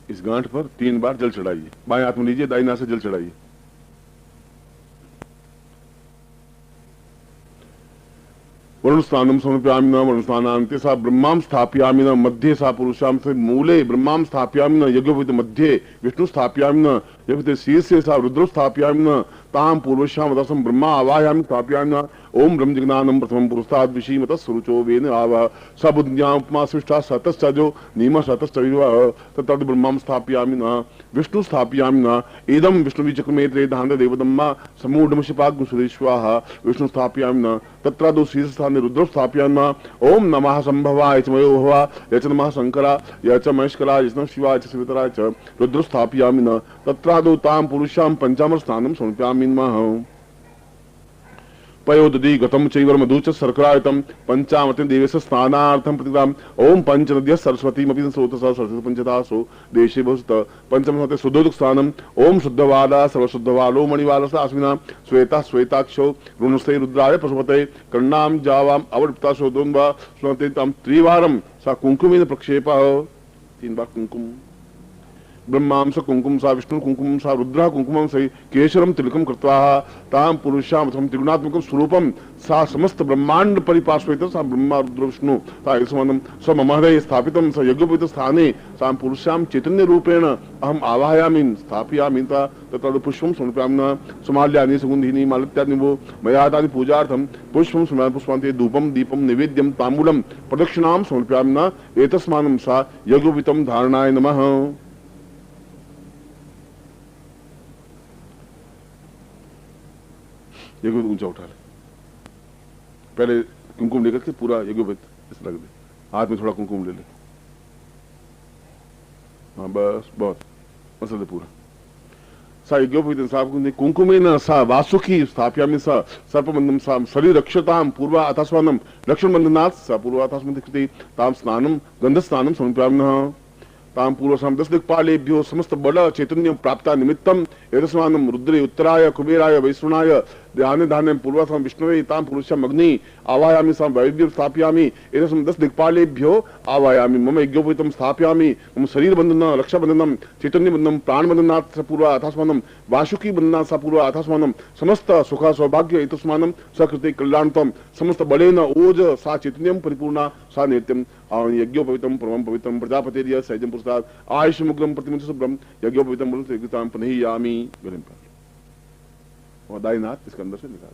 इस गांठ पर 3 बार जल चढ़ाइए, बाएं हाथ में लीजिए, दाहिने हाथ से जल चढ़ाइए। वरुणस्थानम समर्पयामि न वरुणस्थानान्ते सा ब्रह्मां स्थापयामि न मध्ये सा पुरुषां से मूले ब्रह्मां स्थापयामि न यज्ञोपवीत मध्ये विष्णु स्थापयामि न यज्ञोपवीत शीर्षे सा रुद्र स्थापयामि न ताम पूर्वश्याम दसम ब्रह्मा आवाहयामि स्थापयामि न ओम ब्रह्म जिज्ञानम प्रथमं पुरुषात् विषीमत सुरुचो वेन आवा सबुद्यापमा सृष्टा सतश्चजो नीम सतश्चविव तत्तद् ब्रह्मां स्थापयामि न विष्णु स्थापयामि न इदं विष्णुविचक्रमे त्रे धान्त देवदम्मा समूढमशिपाग् सुरेश्वाहा विष्णु स्थापयामि न तत्रादौ शीर्षस्थाने रुद्र स्थापयामि न ओम नमः संभवाय च मयो भवा य च नमः शंकरा य च महेश्वराय च शिवाय च शिवतराय च रुद्र स्थापयामि न तत्रादौ तां पुरुषां पंचामर स्थानं समर्पयामि नमः। पयोदधि गतम चैवर मधु च शर्करायतम पंचामृत देवेश स्नानार्थम प्रतिग्राम ओम पंचनद्य सरस्वतीमपि स्रोतसा सरस्वती पंचदासो देशे भवस्त पंचमते शुद्धोदक स्नानम ओम शुद्धवादा सर्वशुद्धवालो मणिवालसा अस्मिना श्वेता श्वेताक्षो रुणस्ते रुद्राय पशुपते कर्णाम जावाम अवृप्ता शोदोन्वा स्मरते तम त्रिवारम सा कुंकुमेन प्रक्षेपः, 3 बार कुंकुम। ब्रह्मां स कुंकुम सा विष्णु कुंकुम सा रुद्र कुंकुमं सहि केशरम तिलकम कृत्वा ताम पुरुषाम त्रिगुणात्मकं स्वरूपम सा समस्त ब्रह्मांड परिपार्श्वयित सा ब्रह्मा रुद्र विष्णु सा यस्मानं स्वमम हृदये स्थापितं स यज्ञोपवीत स्थाने सा पुरुषां चैतन्य रूपेण अहम आवाहयामि स्थापयामि तत्र पुष्पं समर्पयामि न सुमाल्यानि सुगन्धिनी मालित्यानि वो मयादानि पूजार्थं पुष्पं समर्पयामि पुष्पान्ते धूपं दीपं नैवेद्यं ताम्बूलं प्रदक्षिणां समर्पयामि न एतस्मानं सा यज्ञोपवीतं धारणाय नमः। यज्ञोपवीत ऊंचा उठा ले, पहले कुमकुम लेकर के पूरा यज्ञोपवीत ऐसे लग दे, हाथ में थोड़ा कुमकुम ले ले, हाँ बस बहुत मसल दे पूरा। सा यज्ञोपवीत कुंकुमेन सा वासुकी स्थापयामि सा सर्पबन्धं सा शरीर रक्षतां पूर्वा अथस्मानं रक्षणबन्धनात् सा पूर्वा अथस्मात् कृते तां स्नानं गन्धस्नानं समर्पयामि नः। तां पूर्वसां 10 दिक्पालेभ्यो समस्त बल चैतन्य प्राप्ता निमित्तम एतस्मानं रुद्रे उत्तराय कुबेराय वैश्वनाय ध्यान धान्यं पूर्वसां विष्णवे तां पुरुषं अग्नि आवायामि सां वैद्यं स्थापयामि एतस्मां 10 दिक्पालेभ्यो आवायामि मम यज्ञोपवीतं स्थापयामि मम शरीर बन्धनं रक्षा बन्धनं चैतन्य बन्धनं प्राण बन्धनात् पूर्वा अथस्मानं वासुकी बन्धनात् पूर्वा अथस्मानं समस्त सुख सौभाग्य एतस्मानं सकृते कल्याणत्वं समस्त बलेन ओज सा चैतन्यं परिपूर्णा सा नित्यं यज्ञोपवीतं परमं पवित्रं प्रजापतेर्य सैजं पुरुषात् आयुष्यमुग्रं प्रतिमंच शुभ्रं यज्ञोपवीतं बलुतेग्तां पनहियामि गलिं पर और दाहिना हाथ इसके अंदर से निकाल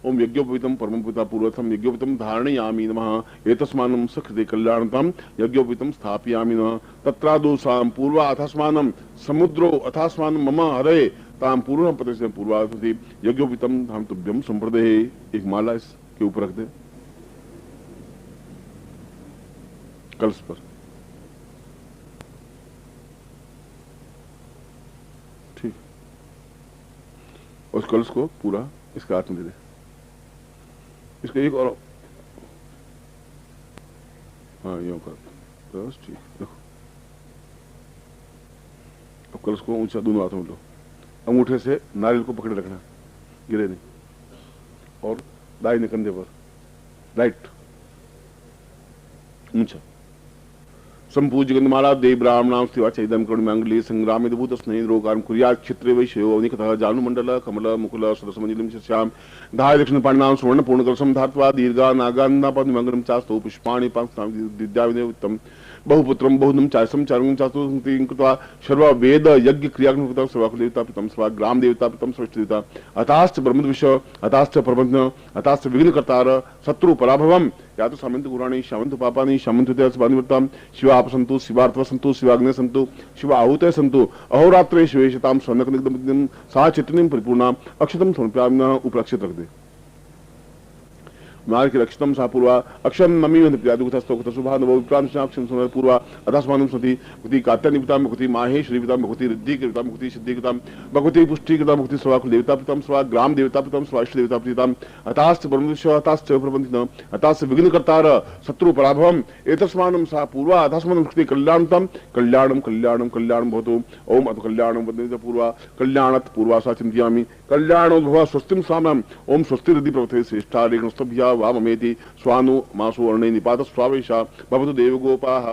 ओम यज्ञोपवीतम परम पिता पूर्वथम यज्ञोपवीतम धारणयामि नमः एतस्मानं सकृते कल्याणतम यज्ञोपवीतम स्थापयामि नमः तत्रादोषां पूर्वा अथस्मानं समुद्रो अथस्मानं मम हरे ताम पूर्व पति पूर्वाधि यज्ञोपवीतम हम तुभ्यम संप्रदे। एक माला इसके ऊपर रख दे कलश पर। ठीक, उस कलश को पूरा इसके हाथ में दे दे। इसका एक और हाँ यूं कर बस। ठीक, देखो अब कलश को ऊंचा दोनों हाथों में लो। अंगूठे से नारियल को पकड़े रखना, गिरे नहीं, और दाहिने कंधे पर राइट ऊंचा। संपूज्य गंधमाला देव ब्राह्मणां स्थिवा चैदम करुणमंगली संग्रामे भूत स्नेह रोगान कुर्यात् क्षेत्रे वैश्यो अवनिकतः जानुमंडल कमल मुकुल सदसमंजलिम श्याम धाय दक्षिण पाणिनां सुवर्ण पूर्ण कलशम धात्वा दीर्घा नागान्नापद मंगलम चास्तु पुष्पाणि पांस्तां विद्याविनोत्तम बहुपुत्रम बहुदम चासम चारुं चातुर्मुक्तिं कृत्वा सर्व वेद यज्ञ क्रियाग्निकृतं सर्वकुलदेवता पितं सर्व ग्राम देवता पितं सृष्टि देवता अताश्च ब्रह्मविश अताश्च प्रबंध अताश्च विघ्नकर्तार शत्रु पराभवम या तो सामंत गुराणी शामंत पापानि शामंत बानिवृत्ताम शिवा आप संतु शिवार्थ संतु शिवाग्ने संतु शिवा आहुते संतु अहोरात्रे शिवेशताम स्वर्णकनिग्धं सा चित्तनिं परिपूर्णा अक्षतम समर्पयामि उपलक्षित रख दे। मार्ग रक्षितम सा पूर्वा अक्षम नमी प्रियादुखस्तोक्त शुभा नवो विप्रांशाक्षम सुंदर पूर्वा अथस्मानं सति भक्ति कात्यानिपितां भक्ति माहेश्वरीपितां भक्ति रिद्धिकृतां भक्ति सिद्धिकृतां भक्ति पुष्टिकृतां भक्ति स्वाकुल देवता पितां स्वा ग्राम देवता पितां स्वा इष्ट देवता पितां अताश्च परमविश्व अताश्च प्रबंधिन अताश्च विघ्नकर्तार शत्रु पराभवम एतस्मानं सा पूर्वा अथस्मानं भक्ति कल्याणतम कल्याणम कल्याणम कल्याणम भवतु ओम अथ कल्याणम वंदे पूर्वा कल्याणत पूर्वा सा चिंतयामि कल्याणो भव स्वस्तिम सामम ओम स्वस्ति रिद्धि प्रवते श्रेष्ठा रेणुस्तभ्या वाममेति स्वानु मासु अर्णे निपात स्वावेशा भवतु देवगोपाः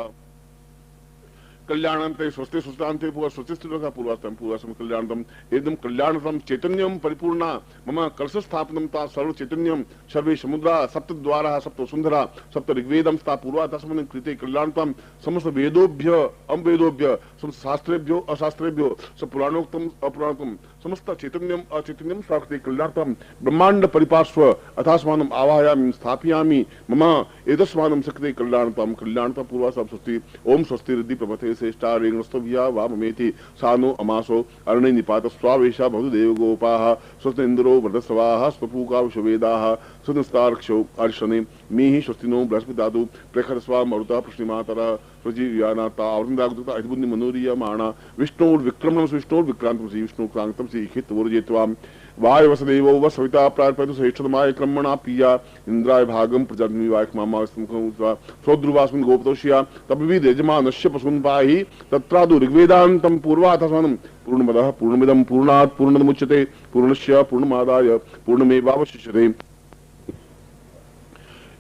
कल्याणान्ते स्वस्ति सुस्तान्ते पूर्व स्वस्ति स्थिरः पूर्वास्तम पूर्वास्तम कल्याणतम एकदम कल्याणतम चैतन्यम परिपूर्णा मम कलश स्थापनम ता सर्व चैतन्यम सर्वे समुद्रा सप्त द्वारा सप्त सुंदरा सप्त ऋग्वेदम ता पूर्वा तस्मिन् कृते कल्याणतम समस्त वेदोभ्य अमवेदोभ्य समस्त शास्त्रेभ्यो अशास्त्रेभ्यो सब पुराणोक्तम अपुराणोक्तम समस्त चैतन्यम अचैतन्यम स्वाकृते कल्याणतम ब्रह्मांड परिपार्श्व अथास्मानम आवाहयामि स्थापयामि मम एतस्मानं सकृते कल्याणतम कल्याणतम पूर्वा सब स्वस्ति ओम स्वस्ति रिद्धि प्रभते श्रेष्ठा रेणुस्तभ्या वाममेति सानो अमासो अर्णे निपात स्वावेशा भवतु देवगोपाः स्वस्ति इंद्रो वृद्धस्वाः स्वपूका विश्ववेदाः सुदस्तारक्षो अर्शने मीहि स्वस्तिनो बृहस्पतिदातु प्रखरस्वा मरुता पुष्टिमातरः प्रजीव्यानाता आवृन्दागुता अधिबुद्धि मनोरियमाणा विष्णुर्विक्रमणं विष्णुर्विक्रान्तं श्री विष्णुक्रान्तं श्री हितवर्जयित्वाम् वायवसदेवो व सविता प्रार्पयतु श्रेष्ठतमाय क्रमणा पिया इंद्राय भागम प्रजाग्नि वायकमामावस्तुमुखा स्वध्रुवास्मिन् गोपतोषिया तपविद यजमानस्य पशून् पाहि तत्रादु ऋग्वेदान्तं पूर्वाथस्मानं पूर्णमदः पूर्णमिदं पूर्णात् पूर्णमुच्यते पूर्णस्य पूर्णमादाय पूर्णमेवावशिष्यते।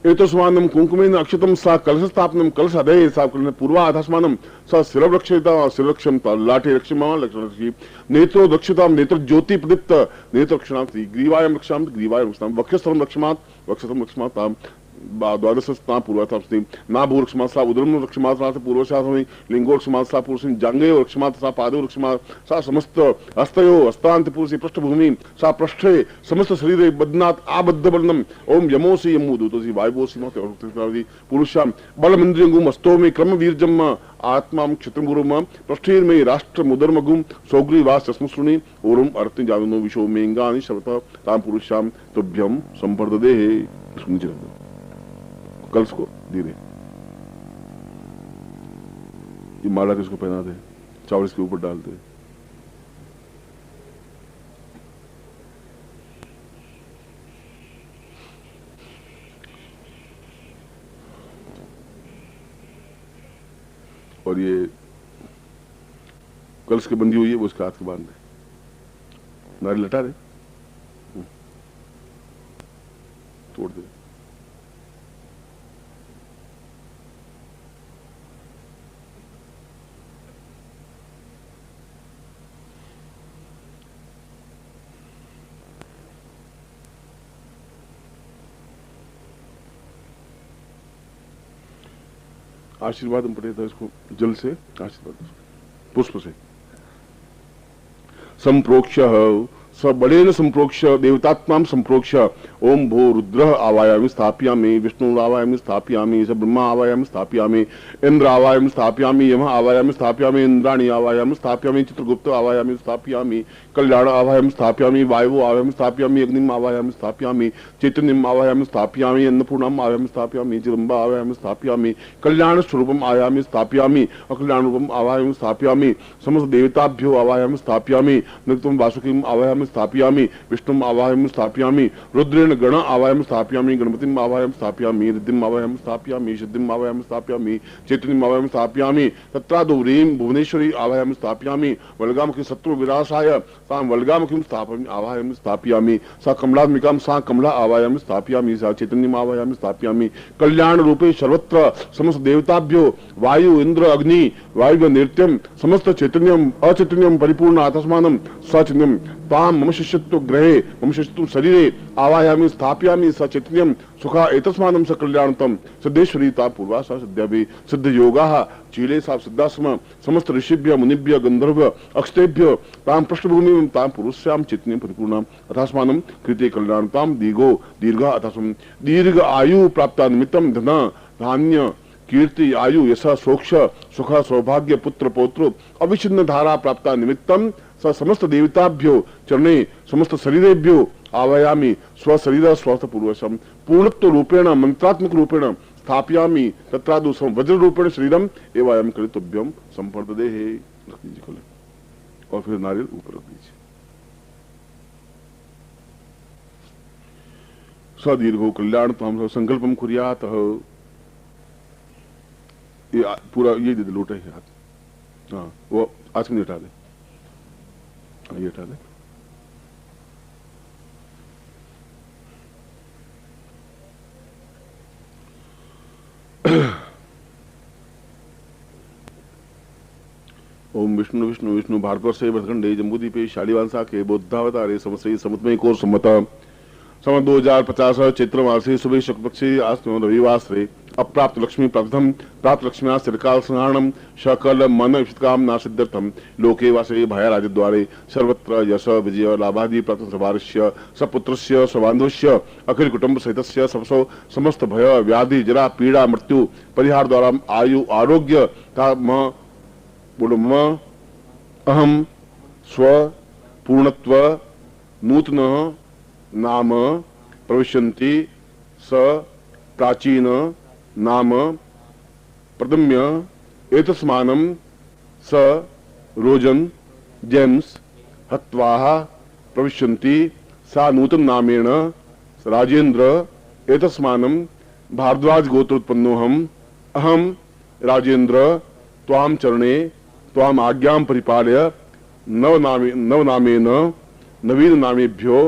एतस्मानं कुंकुमेन अक्षतं सा कलशस्थापनं कलश अधे सा पूर्वा अधस्मानं सा शिरवृक्षिता शिरवृक्षं लाठे रक्षमा लक्ष्मी नेत्रो रक्षितां नेत्र ज्योति प्रदीप्त नेत्र रक्षणां ग्रीवायं रक्षां ग्रीवायं रक्षां वक्षस्थलं रक्षमात् वक्षस्थलं रक्षमात् द्वादशस्था पूर्वस्ति नाभूरक्षमात् सा उदरम रक्षमात् पूर्वशासने लिंगोरक्षमात् सा पुरुषिन जांगयो रक्षमात् सा पादो रक्षमात् सा समस्त हस्तयो हस्तांत पुरुषे पृष्ठभूमि सा पृष्ठे समस्त शरीरे बध्नात् आबद्धवर्णम ओम यमोसि यमूदूतोसि वायुवोसि महति पुरुषां बलमिन्द्रियंगुम हस्तो मे क्रम वीर्जम आत्मा क्षत्रमुरुम पृष्ठेर्मे राष्ट्र मुदर्मगुम सौग्रीवास चस्मुश्रुणि ओरम अर्थ जानो विशो मेंगानि शब्द ताम पुरुषां तुभ्यम संपर्ददे। कलश को धीरे ये माला किसको पहना दे, चावल इसके ऊपर डाल दे। और ये कलश के बंदी हुई है वो उसके हाथ के बांध दे, नारियल लटा दे, तोड़ दे। आशीर्वाद हम पढ़े था इसको जल से आशीर्वाद पुष्प से संप्रोक्ष्य स बलेन संप्रोक्ष देवतात्मां संप्रोक्ष ओम भो रुद्र आवायामि स्थापयामि, विष्णु आवायामि स्थापयामि, स ब्रह्मा आवायामि स्थापयामि, इंद्र आवायामि स्थापयामि, यम आवायामि स्थापयामि, इंद्राणी आवायामि स्थापयामि, चित्रगुप्त आवायामि स्थापयामि, कल्याण आवायामि स्थापयामि, वायु आवायामि स्थापयामि, अग्निम आवायामि स्थापयामि, चैतन्यम आवायामि स्थापयामि, अन्नपूर्णम आवायामि स्थापयामि, जगदम्बा आवायामि स्थापयामि, कल्याण स्वरूपम आयामि स्थापयामि, अकल्याण रूपम आवायामि स्थापयामि, समस्त देवताभ्यो आवायामि स्थापयामि, नित्यम वासुकीम आवायामि स्थापयामि, विष्णुम आवायामि स्थापयामि, रुद्रेण गण आवायामि स्थापयामि, गणपतिम आवायामि स्थापयामि, रिद्धिम आवायामि स्थापयामि, सिद्धिम आवायामि स्थापयामि, चैतन्यम आवायामि स्थापयामि, तत्रादौ ह्रीं भुवनेश्वरी आवायामि स्थापयामि, वल्गामुखी शत्रु विनाशाय तां वल्गामुखीं स्थापयामि आवायामि स्थापयामि, सा कमलात्मिकां सा कमला आवायामि स्थापयामि, सा चैतन्यम आवायामि स्थापयामि, कल्याण रूपे सर्वत्र समस्त देवताभ्यो वायु इंद्र अग्नि वायु नृत्यम समस्त चैतन्यम अचैतन्यम परिपूर्ण आत्मानं सचैतन्यम ताम मम शिष्यत्व ग्रहे मम शिष्यत्व शरीरे आवायामि स्थापयामि, स चैतन्यम सुखा एतस्मानं स कल्याणतम सिद्धेश्वरीता पूर्वा सा सिद्ध्यभि सिद्ध योगाः चीले सा सिद्धास्म समस्त ऋषिभ्य मुनिभ्य गंधर्व अक्षतेभ्य ताम पृष्ठभूमिं ताम पुरुष्याम चैतन्यम परिपूर्णम अथास्मानं कृते कल्याणताम दीर्घा अथास्म दीर्घ आयु प्राप्ता निमित्तम धन धान्य कीर्ति आयु यशा सोक्ष सुख सौभाग्य पुत्र पौत्र अविच्छिन्न धारा प्राप्ता निमित्तम स समस्त देवताभ्यो चरणे समस्त शरीरेभ्यो आवायामि स्वशरीर स्वस्थ पूर्वशम पूर्णत्व रूपेण मंत्रात्मक रूपेण स्थापयामि, तत्रादौ वज्र रूपेण शरीरम एवं कृतभ्यम संपर्ददे है। और फिर नारियल ऊपर रख दीजिए। सदीर्घो कल्याण तो हम संकल्पम कुर्यात, ये पूरा ये दे दे लोटा है हाथ। हाँ वो आज में हटा दे, ये हटा दे। ओम विष्णु विष्णु विष्णु भारतवर्षे भरतखंडे जम्बूद्वीपे शालिवांसा के बौद्धावतारे समस्ते समत्मय कोर सम्मता सम 2050 चैत्र मासे सुबह शुक्ल पक्षे आज रविवासरे अप्राप्त लक्ष्मी प्राप्तम प्राप्त लक्ष्म्या सिरकाल स्नानम सकल मन इष्टकामना सिद्धर्थम लोके वासे भय राजद्वारे सर्वत्र यश विजय लाभादि प्राप्त सर्वार्ष्य सपुत्रस्य सबांधवस्य अखिल कुटुंब सहितस्य सबसो समस्त भय व्याधि जरा पीड़ा मृत्यु परिहार द्वारा आयु आरोग्य था म बोलो म अहम स्व पूर्णत्व नूतन नाम प्रविशन्ति स प्राचीन नाम प्रदम्य एतस्मानं स रोजन जेम्स हत्वाः प्रविशन्ति सा नूतन नामेन राजेन्द्र एतस्मानं भारद्वाज गोत्रोत्पन्नोऽहम् अहम राजेन्द्र त्वाम चरणे त्वाम आज्ञां परिपालय नवनामेन नवीन नामेभ्यो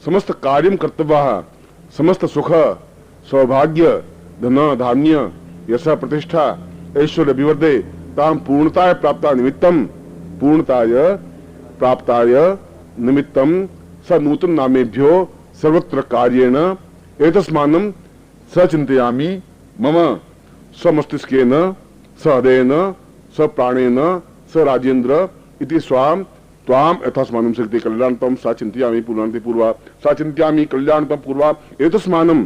समस्त कार्यं कर्तव्यः समस्त सुख सौभाग्य धन धान्य यश प्रतिष्ठा ऐश्वर्य विवर्धे ताम पूर्णताय प्राप्ताय निमित्तम स नूतन नामेभ्यो सर्वत्र कार्येण एतस्मानं स चिन्तयामि मम स्वमस्तिष्केन सहृदयेन स्वप्राणेन स राजेन्द्र इति स्वाम त्वाम यथास्मानं शक्ति कल्याणतम सा चिन्तयामि पूर्णान्ते पूर्वा सा चिन्तयामि कल्याणतम पूर्वा एतस्मानं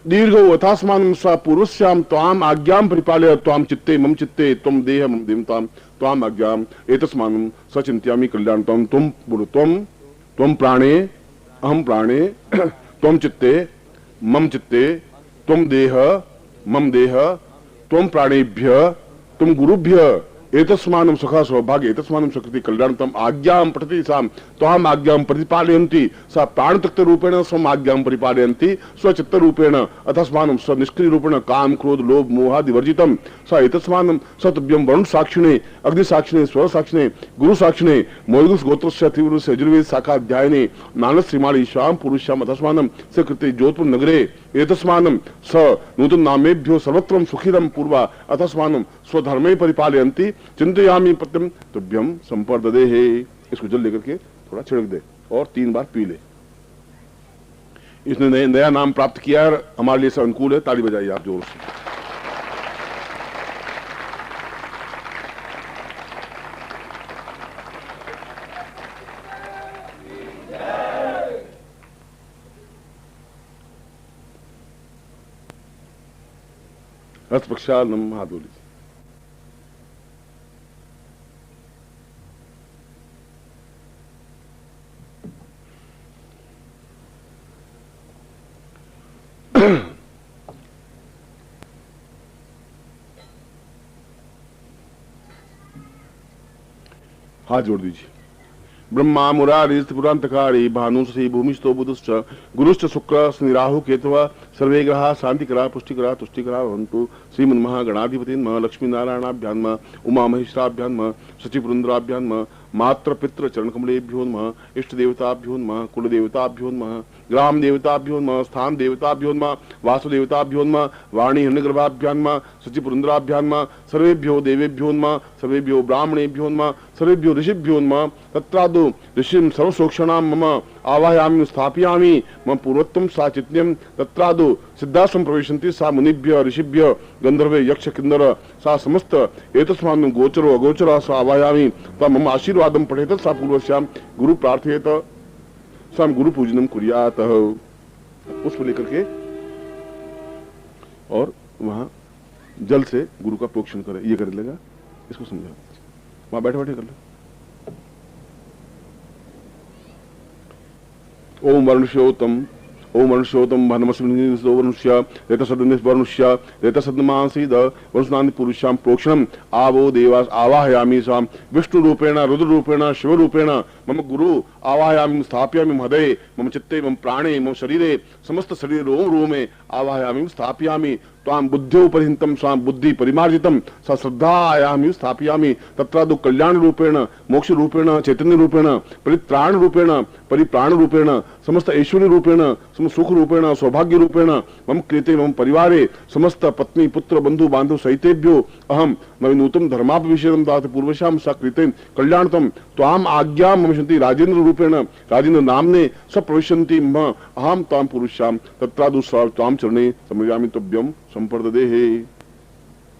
दीर्घो यथास्मानं सा पूर्वस्यां त्वाम आज्ञां परिपालय त्वाम चित्ते मम चित्ते त्वं देह मम देवतां त्वाम आज्ञां एतस्मानं स चिन्तयामि कल्याणतम त्वं प्राणे अहम प्राणे त्वं चित्ते मम चित्ते त्वं देह मम देह त्वं प्राणेभ्य त्वं गुरुभ्य एतस्मानं सुख सौभाग्य एतस्मानं सुकृति कल्याणतम आज्ञां पठति साम त्वाम आज्ञां प्रतिपालयन्ति सा प्राणतत्व रूपेण स्वम आज्ञां परिपालयन्ति स्वचित्त रूपेण अतस्मानं स निष्क्रिय रूपेण काम क्रोध लोभ मोहादि वर्जितम स एतस्मानं सतभ्यं वरुण साक्षिणे अग्नि साक्षिणे स्वर साक्षिणे गुरु साक्षिणे मोयगुस गोत्रस्य तीव्रस्य यजुर्वेद शाखा अध्यायने नानद श्रीमाली श्याम पुरुष्याम अतस्मानं स कृते जोधपुर नगरे एतस्मानं स नूतन नामेभ्यो सर्वत्रं सुखिदं पूर्वा अतस्मानं स्वधर्मे परिपालयन्ति चिंतयामि पत्यम तुभ्यम संपर्ददे है। इसको जल लेकर के थोड़ा छिड़क दे और 3 बार पी ले। इसने नया नाम प्राप्त किया है, हमारे लिए अनुकूल है। ताली बजाइए आप जोर से। हस्त प्रक्षालनम, हाथ धो लीजिए। हाथ जोड़ दीजिए। ब्रह्मा मुरारी त्रिपुरांतकारी भानुश्री भूमिस्थो बुधश्च गुरुश्च शुक्र निराहु केतव सर्वे ग्रहा शांतिकरा पुष्टिकरा तुष्टिकरा भवन्तु। श्रीमन्महागणाधिपति नमः। लक्ष्मी नारायणाभ्यां नमः। उमा महेश्वराभ्यां नमः। शचिपुरंद्राभ्यां नमः। मात्र पितृ चरण कमलेभ्यो नमः। इष्ट देवताभ्यो नमः। कुल देवताभ्यो नमः। ग्राम देवताभ्यो नमः। स्थान देवताभ्यो नमः। वासु देवताभ्यो नमः। वाणी हिरण्यगर्भाभ्यां नमः। शचिपुरंद्राभ्यां नमः। सर्वेभ्यो देवेभ्यो नमः। सर्वेभ्यो ब्राह्मणेभ्यो नमः। सर्वेभ्यो ऋषिभ्यो नमः। तत्रादो ऋषिं सर्वसोक्षणां मम आवाहयामि स्थापयामि। मम पूर्वत्वं साचित्यं तत्रादो सिद्धासं प्रविशन्ति सा मुनिभ्य ऋषिभ्य गंधर्वे यक्ष किन्नर सा समस्त एतस्मान् गोचरो अगोचर सा आवाहयामि। ता मम आशीर्वादं पठेत सा पूर्वस्यां गुरु प्रार्थयेत सा गुरु पूजनम कुर्यात। पुष्प लेकर के और वहां जल से गुरु का प्रोक्षण करे। ये कर लेगा, इसको समझा, वहां बैठे बैठे कर ले। ओम वर्णश्योतम ओम वर्णश्योतम भनमस्मिन् वर्णुष्य रेतसद्निस्वर्णुष्य रेतसद्मासीद वर्षनानि पुरुषां प्रोक्षणम आवो देवास आवाहयामि साम विष्णु रूपेण रुद्र रूपेण शिव रूपेण मम गुरु आवाहयामि स्थापयामि हृदये मम चित्ते मम प्राणे मम शरीरे समस्त शरीर रोम रोमे आवाहयामि स्थापयामि तां बुद्ध्योपरिहितं स्वां बुद्धि परिमार्जितं सा श्रद्धायामि स्थापयामि। तत्रादु कल्याण रूपेण मोक्ष रूपेण चैतन्य रूपेण परित्राण रूपेण परिप्राण रूपेण समस्त ऐश्वर्य रूपेण समस्त सुख रूपेण सौभाग्य रूपेण मम कृते मम परिवारे समस्त पत्नी पुत्र बंधु बांधव सहितेभ्यो अहम नवीनूतम धर्मापविषेदं दात पूर्वशां सा कृते कल्याणतम त्वाम आज्ञा मम शन्ति राजेन्द्र रूपेण राजेन्द्र नामने स प्रविशन्ति मम अहम ताम पुरुषां तत्रादु त्वाम चरणे समर्पयामि तुभ्यं संपर्ददेहे।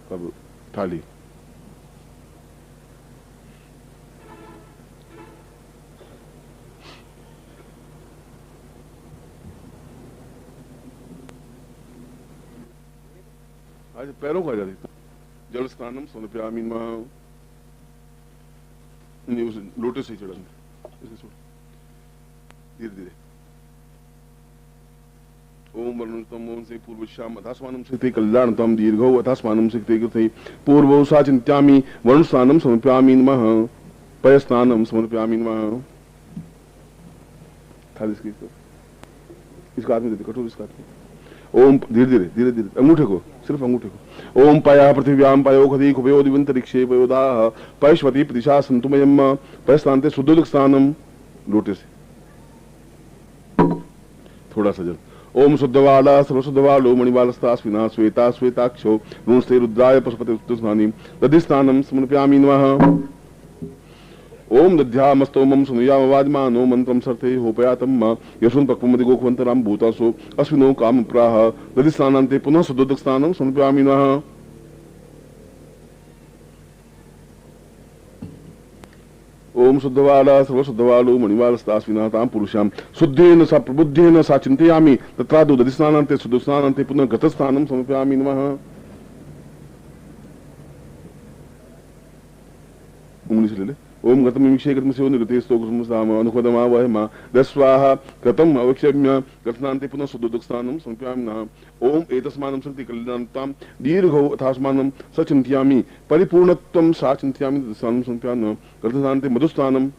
तब थाली आज पैरों को आ जाती जल स्नानम समर्पयामि नमः। लोटे से चढ़ा धीरे धीरे। ओम वर्णुतम ओम से पूर्वश्याम अथास्मानं से कल्याणतम दीर्घौ अथास्मानं से कृते पूर्वौ सा चिंत्यामि वरुण स्नानं समर्पयामि नमः। पय स्नानं समर्पयामि नमः। थाली इसका हाथ में दे, कठोर इसका हाथ में। ओम धीरे धीरे धीरे धीरे अंगूठे को, सिर्फ अंगूठे को। ओम पय पृथिव्यां पयो खदी कुपयो दिवंतरिक्षे पयोदाः पयश्वती प्रतिशा संतुमयम्। पय स्थानते शुद्धोदक स्नानम, लोटे से थोड़ा सा जल। ओम शुद्धवाला सर्वशुद्धवालो मणिवालस्तास्विना श्वेता श्वेताक्षो ऋणस्ते रुद्राय पशुपते स्नानी दधि स्नानं समर्पयामि नमः। ओम दध्यामस्तोमं सुनुयामवादिमानो मंत्रं सर्थे होपयातम् यशुन पक्वमति गोखवन्तराम भूतासो अस्विनो कामप्राह दधि स्नानान्ते पुनः शुद्धोदक स्नानं समर्पयामि नमः। ओम शुद्धवाला सर्वशुद्धवालो मणिवालस्तास्विना तां पुरुषां शुद्धेन सा प्रबुद्धेन सा चिन्तयामि तत्रादौ दधि स्नानान्ते शुद्धोदक स्नानान्ते पुनः गतस्नानं समर्पयामि नमः। उंगली से ले ले। ओम गतम विषय गतम से निगते स्तोत्रम अनुपदमा वहमा दस्वाहा गतम अवक्षम्य गतनान्ते पुनः शुद्धोदक स्नानं समर्पयामि नमः। ओम एतस्मानं शक्ति कल्याणतां दीर्घौ अथास्मानं स चिन्तयामि परिपूर्णत्वं सा चिन्तयामि स्नानं समर्पयामि नमः। गतनान्ते मधुस्नानम्।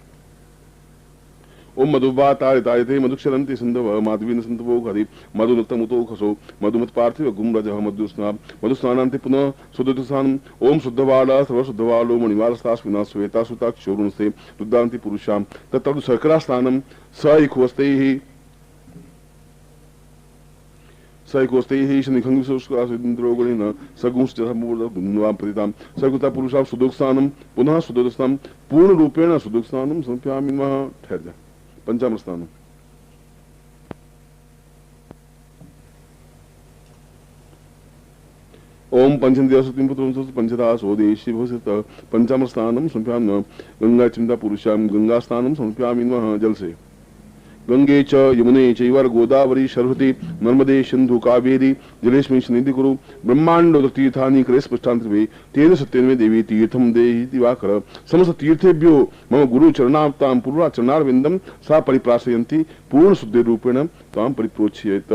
ओम मधुवातायते मधुक्षरन्ति सिन्धव माधवीन सिन्धवो हरि मधुनक्तमुतो खसो मधुमत पार्थिव गुमरजः मधुस्नान मधुस्नानान्ते पुनः शुद्धोदक स्नानम्। ओम शुद्धवाला सर्वशुद्धवालो मणिवालस्तास्विना श्वेता सुताक्षो ऋणस्ते रुद्रान्ति पुरुषां तत्र शर्करा स्नानं सैखवस्तैः सैकोस्तैः शनिखंगुन्द्रोगणेन सगुंश्चमुवापतितां सकुता पुरुषां शुद्धोदक स्नानं पुनः शुद्धोदक स्नानं पूर्ण रूपेण शुद्धोदक स्नानं समर्पयामि नमः। ठहर जा। पंचामृत स्नानं। ओम पंचन्द्यासुतिं पुत्रं पंचदा स्वदेशी भवसित पंचामृत स्नानं समर्पयामि नमः। गंगा चिंता पुरुषां गंगा स्नानं समर्पयामि नमः। जल से गंगे च यमुने चैव गोदावरी सरस्वती नर्मदे सिंधु कावेरी जलेस्मिन् सन्निधि कुरु ब्रह्मांड तीर्थानि करे स्पष्टांतरे तेन सत्यन्मे देवी तीर्थम देहि दिवाकर समस्त तीर्थेभ्यो मम गुरु चरणावतां पूर्वा चरणारविंदम सा परिप्राशयन्ति पूर्ण शुद्धि रूपेण तां परिप्रोच्येत।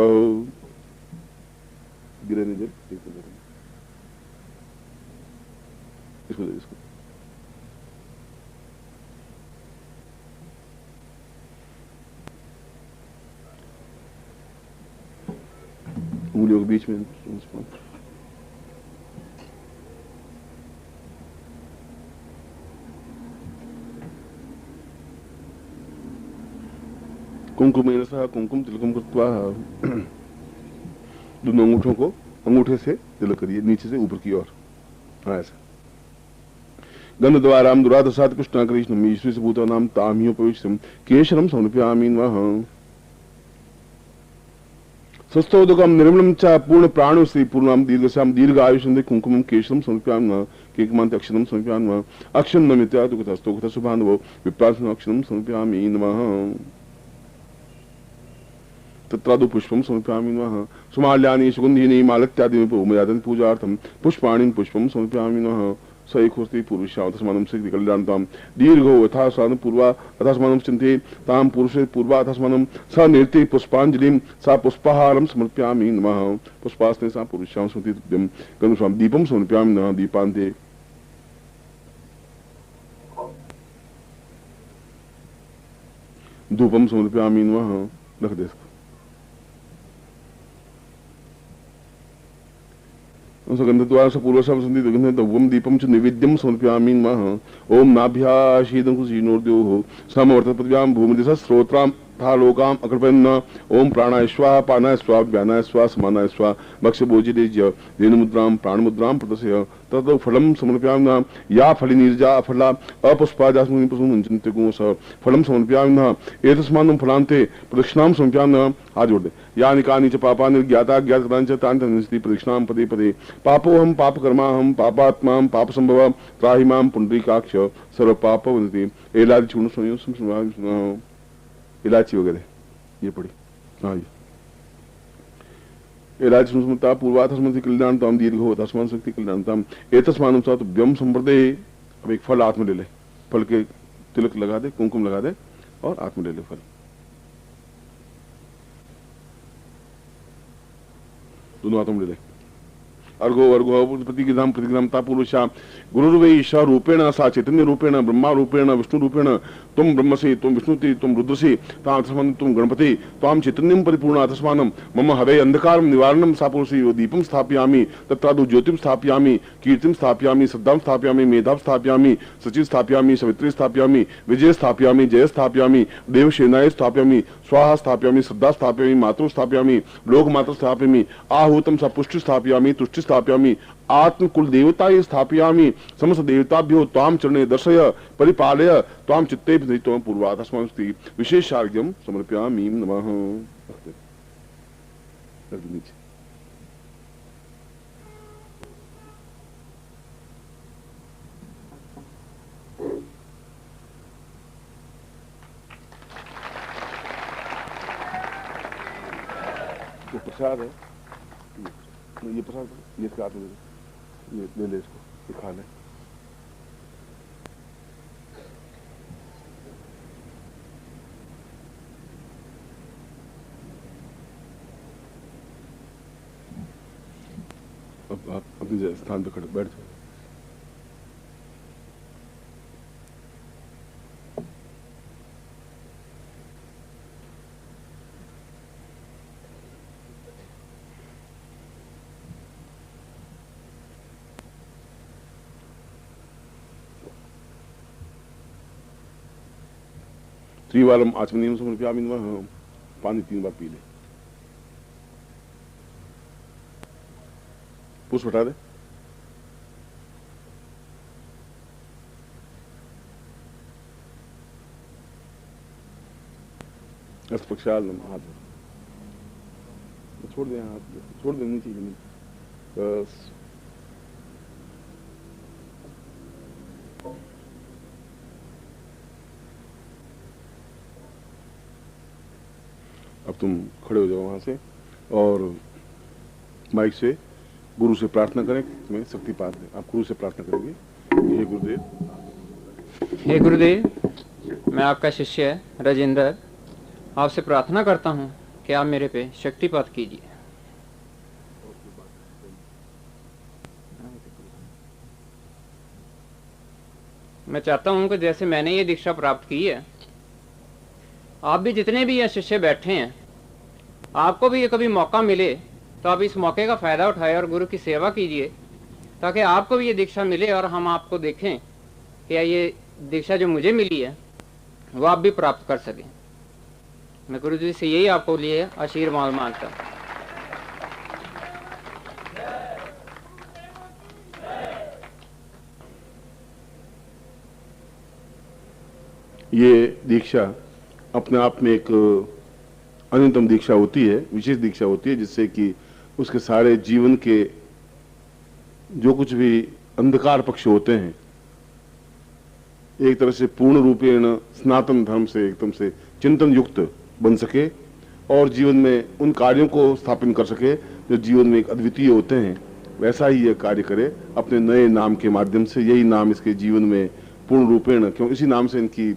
इसको उंगलियों के बीच में कुंकुमेन सह कुंकुम तिलकम कृत्वा दोनों अंगूठों को अंगूठे से तिलक करिए नीचे से ऊपर की ओर। हाँ ऐसा गंध द्वारा दुरादसात कृष्णा कृष्ण ईश्वरी से भूता नाम तामियो पवित्रम केशरम समर्पयामि नमः। स्वस्थोदकम निर्मलम च पूर्ण प्राणो श्री पूर्णम दीर्घश्याम दीर्घ आयुष्य कुंकुमम केशरम समर्पयामि नमः। केकमांत अक्षरम समर्पयामि नमः। अक्षरम नमित्या दुखतस्तोखत शुभानुभव विप्रासनो अक्षरम समर्पयामि नमः। तत्रादु पुष्पम समर्पयामि नमः। सुमाल्यानि सुगंधीनि मालत्यादि उपमयादन पूजार्थम पुष्पाणि पुष्पम समर्पयामि नमः। सैखोस्ति पूर्वश्यावतस्मानं शक्ति कल्याणतां दीर्घो यथा स्वान पूर्वा अथस्मानं चिन्ते तां पुरुषे पूर्वा अथस्मानं स निर्ते पुष्पांजलिं सा पुष्पहारं समर्पयामि नमः। पुष्पास्ते सा पुरुषां स्मृति तुभ्यं गंधस्वाम दीपं समर्पयामि नमः। दीपान्ते धूपं समर्पयामि नमः। रख दे गंधद्वारा पूर्वशम संधि दीपम च नैवेद्यम समर्पयामि नमः। ओम नाभ्याशीदं कुशीनोर्द्योः समवर्तत पृथिव्यां भूमिदिशः स्रोत्रां था लोकाम अकृपन्न। ओम प्राणाय स्वाहा पानाय स्वाहा व्यानाय स्वाहा समानाय स्वाहा भक्ष्य भोजिरेज्य रेणुमुद्रां प्राणमुद्रां प्रदर्शय ततो फलम समर्पयामि नमः। या फली निर्जा अफला अपुष्पाजास्मिन् पुष्पमुञ्चन्ते गुणस फलम समर्पयामि नमः। एतस्मान्नं फलान्ते प्रदक्षिणां समर्पयामि नमः। हाथ जोड़ दे। यानि कानि च पापानि ज्ञाता ज्ञातकृतानि च तानि तन्निस्ति प्रदक्षिणां पदे पदे। पापोऽहं पापकर्माहं पापात्मां पापसंभव त्राहि मां पुण्डरीकाक्ष सर्वपापवन्ति। एलादि इलायची वगैरह ये पड़ी। हाँ ये इलायची सुस्मता पूर्वाधस्मति कल्याणताम दीर्घो तस्मान शक्ति कल्याणताम एतस्मानं सा तुभ्यम संप्रदे। अब एक फल हाथ में ले ले, फल के तिलक लगा दे, कुंकुम लगा दे और हाथ में ले ले फल। दोनों हाथों में ले ले। अर्घो अर्घो प्रतिगिधाम प्रतिगिधामता पूर्वशा गुरुर्वै स रूपेण सा चैतन्य रूपेण ब्रह्मा रूपेण विष्णु रूपेण तुम ब्रह्म से तुम विष्णु तुम रुद्र से ताम तुम गणपति ताम चैतन्यम परिपूर्ण अथस्मानम मम हवे अंधकार निवारणम सा पुरुषी दीपम स्थापयामि तत्रादु ज्योतिम स्थापयामि कीर्तिम स्थापयामि श्रद्धां स्थापयामि मेधां स्थापयामि सचिव स्थापयामि सवित्री स्थापयामि विजय स्थापयामि जय स्थापयामि देवसेनाय स्थापयामि स्वाहा स्थापयामि श्रद्धा स्थापयामि मातृ स्थापयामि लोक मातृ स्थापयामि आहूतम सा पुष्टि स्थापयामि तुष्टि स्थापयामि आत्मकुल देवताय स्थापयामि समस्त देवताभ्यो त्वाम चरणे दर्शय परिपालय त्वाम चित्ते त्वं पूर्वाधस्मस्ति विशेषार्घ्यं समर्पयामि नमः। ये प्रसाद है, ये प्रसाद ये इसका हाथ में ये ले ले इसको, ये खा ले। अब आप अपने स्थान पे खड़े बैठ जाओ। त्रिवारम आचमनीयम समर्पयामि नमः। पानी 3 बार पी ले। पुष्प हटा दे। पक्षाल हाथ छोड़ दे, हाथ छोड़ दे नीचे बस। तुम खड़े हो जाओ वहां से और माइक से गुरु से प्रार्थना करें। तुम्हें शक्तिपात है, आप गुरु से प्रार्थना करेंगे। हे गुरुदेव। हे गुरुदेव, मैं आपका शिष्य राजेंद्र आपसे प्रार्थना करता हूँ कि आप मेरे पे शक्तिपात कीजिए। मैं चाहता हूँ कि जैसे मैंने ये दीक्षा प्राप्त की है, आप भी जितने भी ये शिष्य बैठे हैं, आपको भी ये कभी मौका मिले तो आप इस मौके का फायदा उठाएं और गुरु की सेवा कीजिए, ताकि आपको भी ये दीक्षा मिले और हम आपको देखें कि ये दीक्षा जो मुझे मिली है वो आप भी प्राप्त कर सकें। मैं गुरु जी से यही आपको लिए आशीर्वाद मांगता हूँ। ये दीक्षा अपने आप में एक अन्यतम दीक्षा होती है, विशेष दीक्षा होती है, जिससे कि उसके सारे जीवन के जो कुछ भी अंधकार पक्ष होते हैं एक तरह से पूर्ण रूपेण सनातन धर्म से एकदम से चिंतन युक्त बन सके और जीवन में उन कार्यों को स्थापित कर सके जो जीवन में एक अद्वितीय होते हैं। वैसा ही यह कार्य करे अपने नए नाम के माध्यम से। यही नाम इसके जीवन में पूर्ण रूपेण, क्यों इसी नाम से इनकी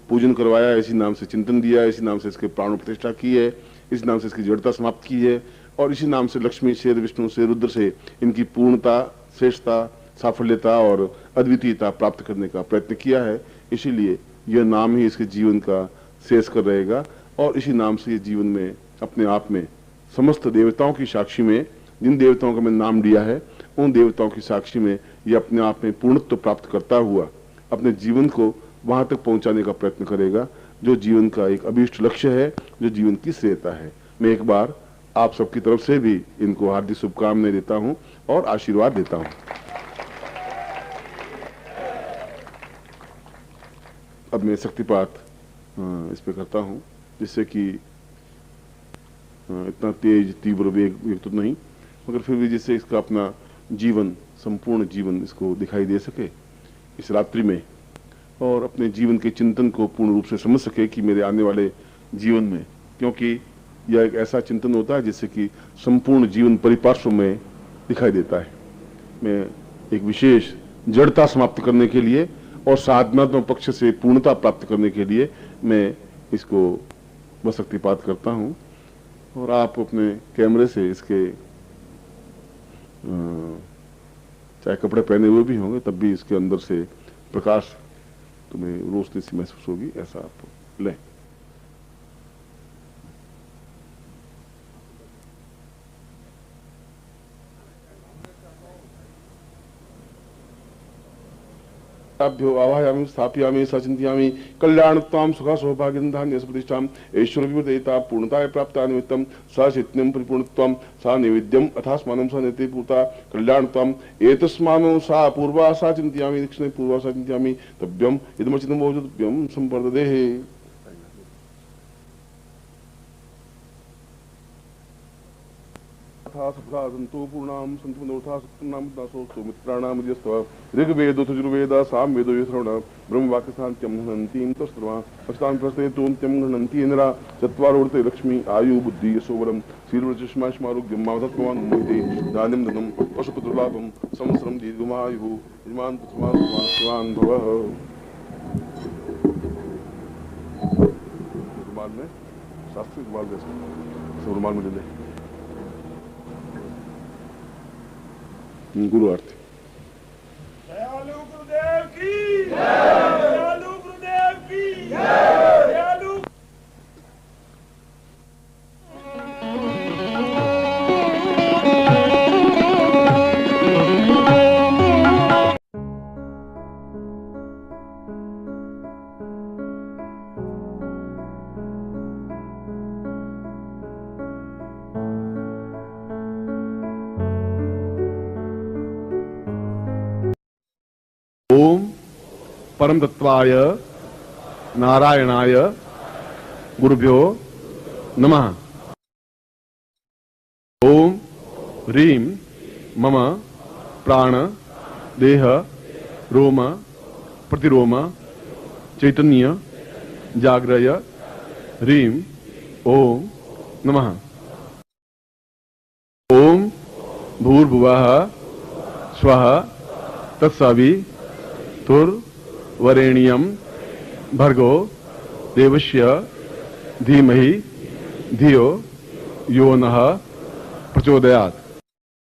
पूजन करवाया, इसी नाम से चिंतन दिया, इसी नाम से इसके प्राण प्रतिष्ठा की है, इसी नाम से इसकी जड़ता समाप्त की है और इसी नाम से लक्ष्मी से, विष्णु से, रुद्र से इनकी पूर्णता, श्रेष्ठता, साफल्यता और अद्वितीयता प्राप्त करने का प्रयत्न किया है। इसीलिए यह नाम ही इसके जीवन का शेष कर रहेगा और इसी नाम से ये जीवन में अपने आप में समस्त देवताओं की साक्षी में, जिन देवताओं का मैंने नाम लिया है उन देवताओं की साक्षी में ये अपने आप में पूर्णत्व प्राप्त करता हुआ अपने जीवन को वहां तक पहुंचाने का प्रयत्न करेगा जो जीवन का एक अभीष्ट लक्ष्य है, जो जीवन की श्रेयता है। मैं एक बार आप सबकी तरफ से भी इनको हार्दिक शुभकामनाएं देता हूं और आशीर्वाद देता हूं। अब मैं शक्तिपात इस पे करता हूं, जिससे कि इतना तेज तीव्र वेग तो नहीं, मगर फिर भी जिससे इसका अपना जीवन, संपूर्ण जीवन इसको दिखाई दे सके इस रात्रि में और अपने जीवन के चिंतन को पूर्ण रूप से समझ सके कि मेरे आने वाले जीवन में, क्योंकि यह एक ऐसा चिंतन होता है जिससे कि संपूर्ण जीवन परिपार्श्व में दिखाई देता है। मैं एक विशेष जड़ता समाप्त करने के लिए और साधनात्मक पक्ष से पूर्णता प्राप्त करने के लिए मैं इसको बस शक्तिपात करता हूं और आप अपने कैमरे से इसके चाहे कपड़े पहने हुए भी होंगे तब भी इसके अंदर से प्रकाश तुम्हें रोशनी सी महसूस होगी, ऐसा आप लें। आवाहयामि स्थापयामि सचिंतयामि कल्याणत्वां सुख सौभाग्यं धान्य प्रतिष्ठां ऐश्वर्य विवर्धयिता पूर्णताय प्राप्ता निमित्तं सचित्तं परिपूर्णत्वं सा नैवेद्यम् अथास्मानं सा नेते पूता कल्याणत्वं एतस्मानं सा पूर्वा सा चिंतयामि दक्षिणे पूर्वा सा चिंतयामि तभ्यम् इदमचितं भवतुभ्यं संवर्धदेहे। सप्ताहंतो पूर्णाम संतु मनोरथा सत्नाम दासोस्तु मित्राणाम यस्तव ऋग्वेद यजुर्वेद सामवेद यश्रवण ब्रह्मवाक्यशान्त्यं घ्नन्तीं तस्त्वा अष्टां प्रस्तेतोन्त्यं घ्नन्ति इंद्रा चत्वारोर्ते लक्ष्मी आयु बुद्धि यशोवरं शीलवृचष्माश्मारोग्यं मावधत्मवान् उन्नति दानिं धनं पशुपुत्रलाभं संवत्सरं दीर्घमायुः यजमान पुत्रवान् भवः। रुमाल में शास्त्रीय रुमाल जैसे रुमाल में ले ले। गुरु आरती। दयालु गुरुदेव की दयालु गुरुदेव की दयालु। ओम परम तत्वाय नारायणाय गुरुभ्यो नमः। ओम ह्रीं मम प्राण देह रोम प्रतिरोम चैतन्य जाग्रय ह्रीं ओम नमः। ओम भूर्भुवः स्वः तत्सवितुर्वरेण्यं भर्गो देवस्य धीमहि धियो यो नः प्रचोदयात्।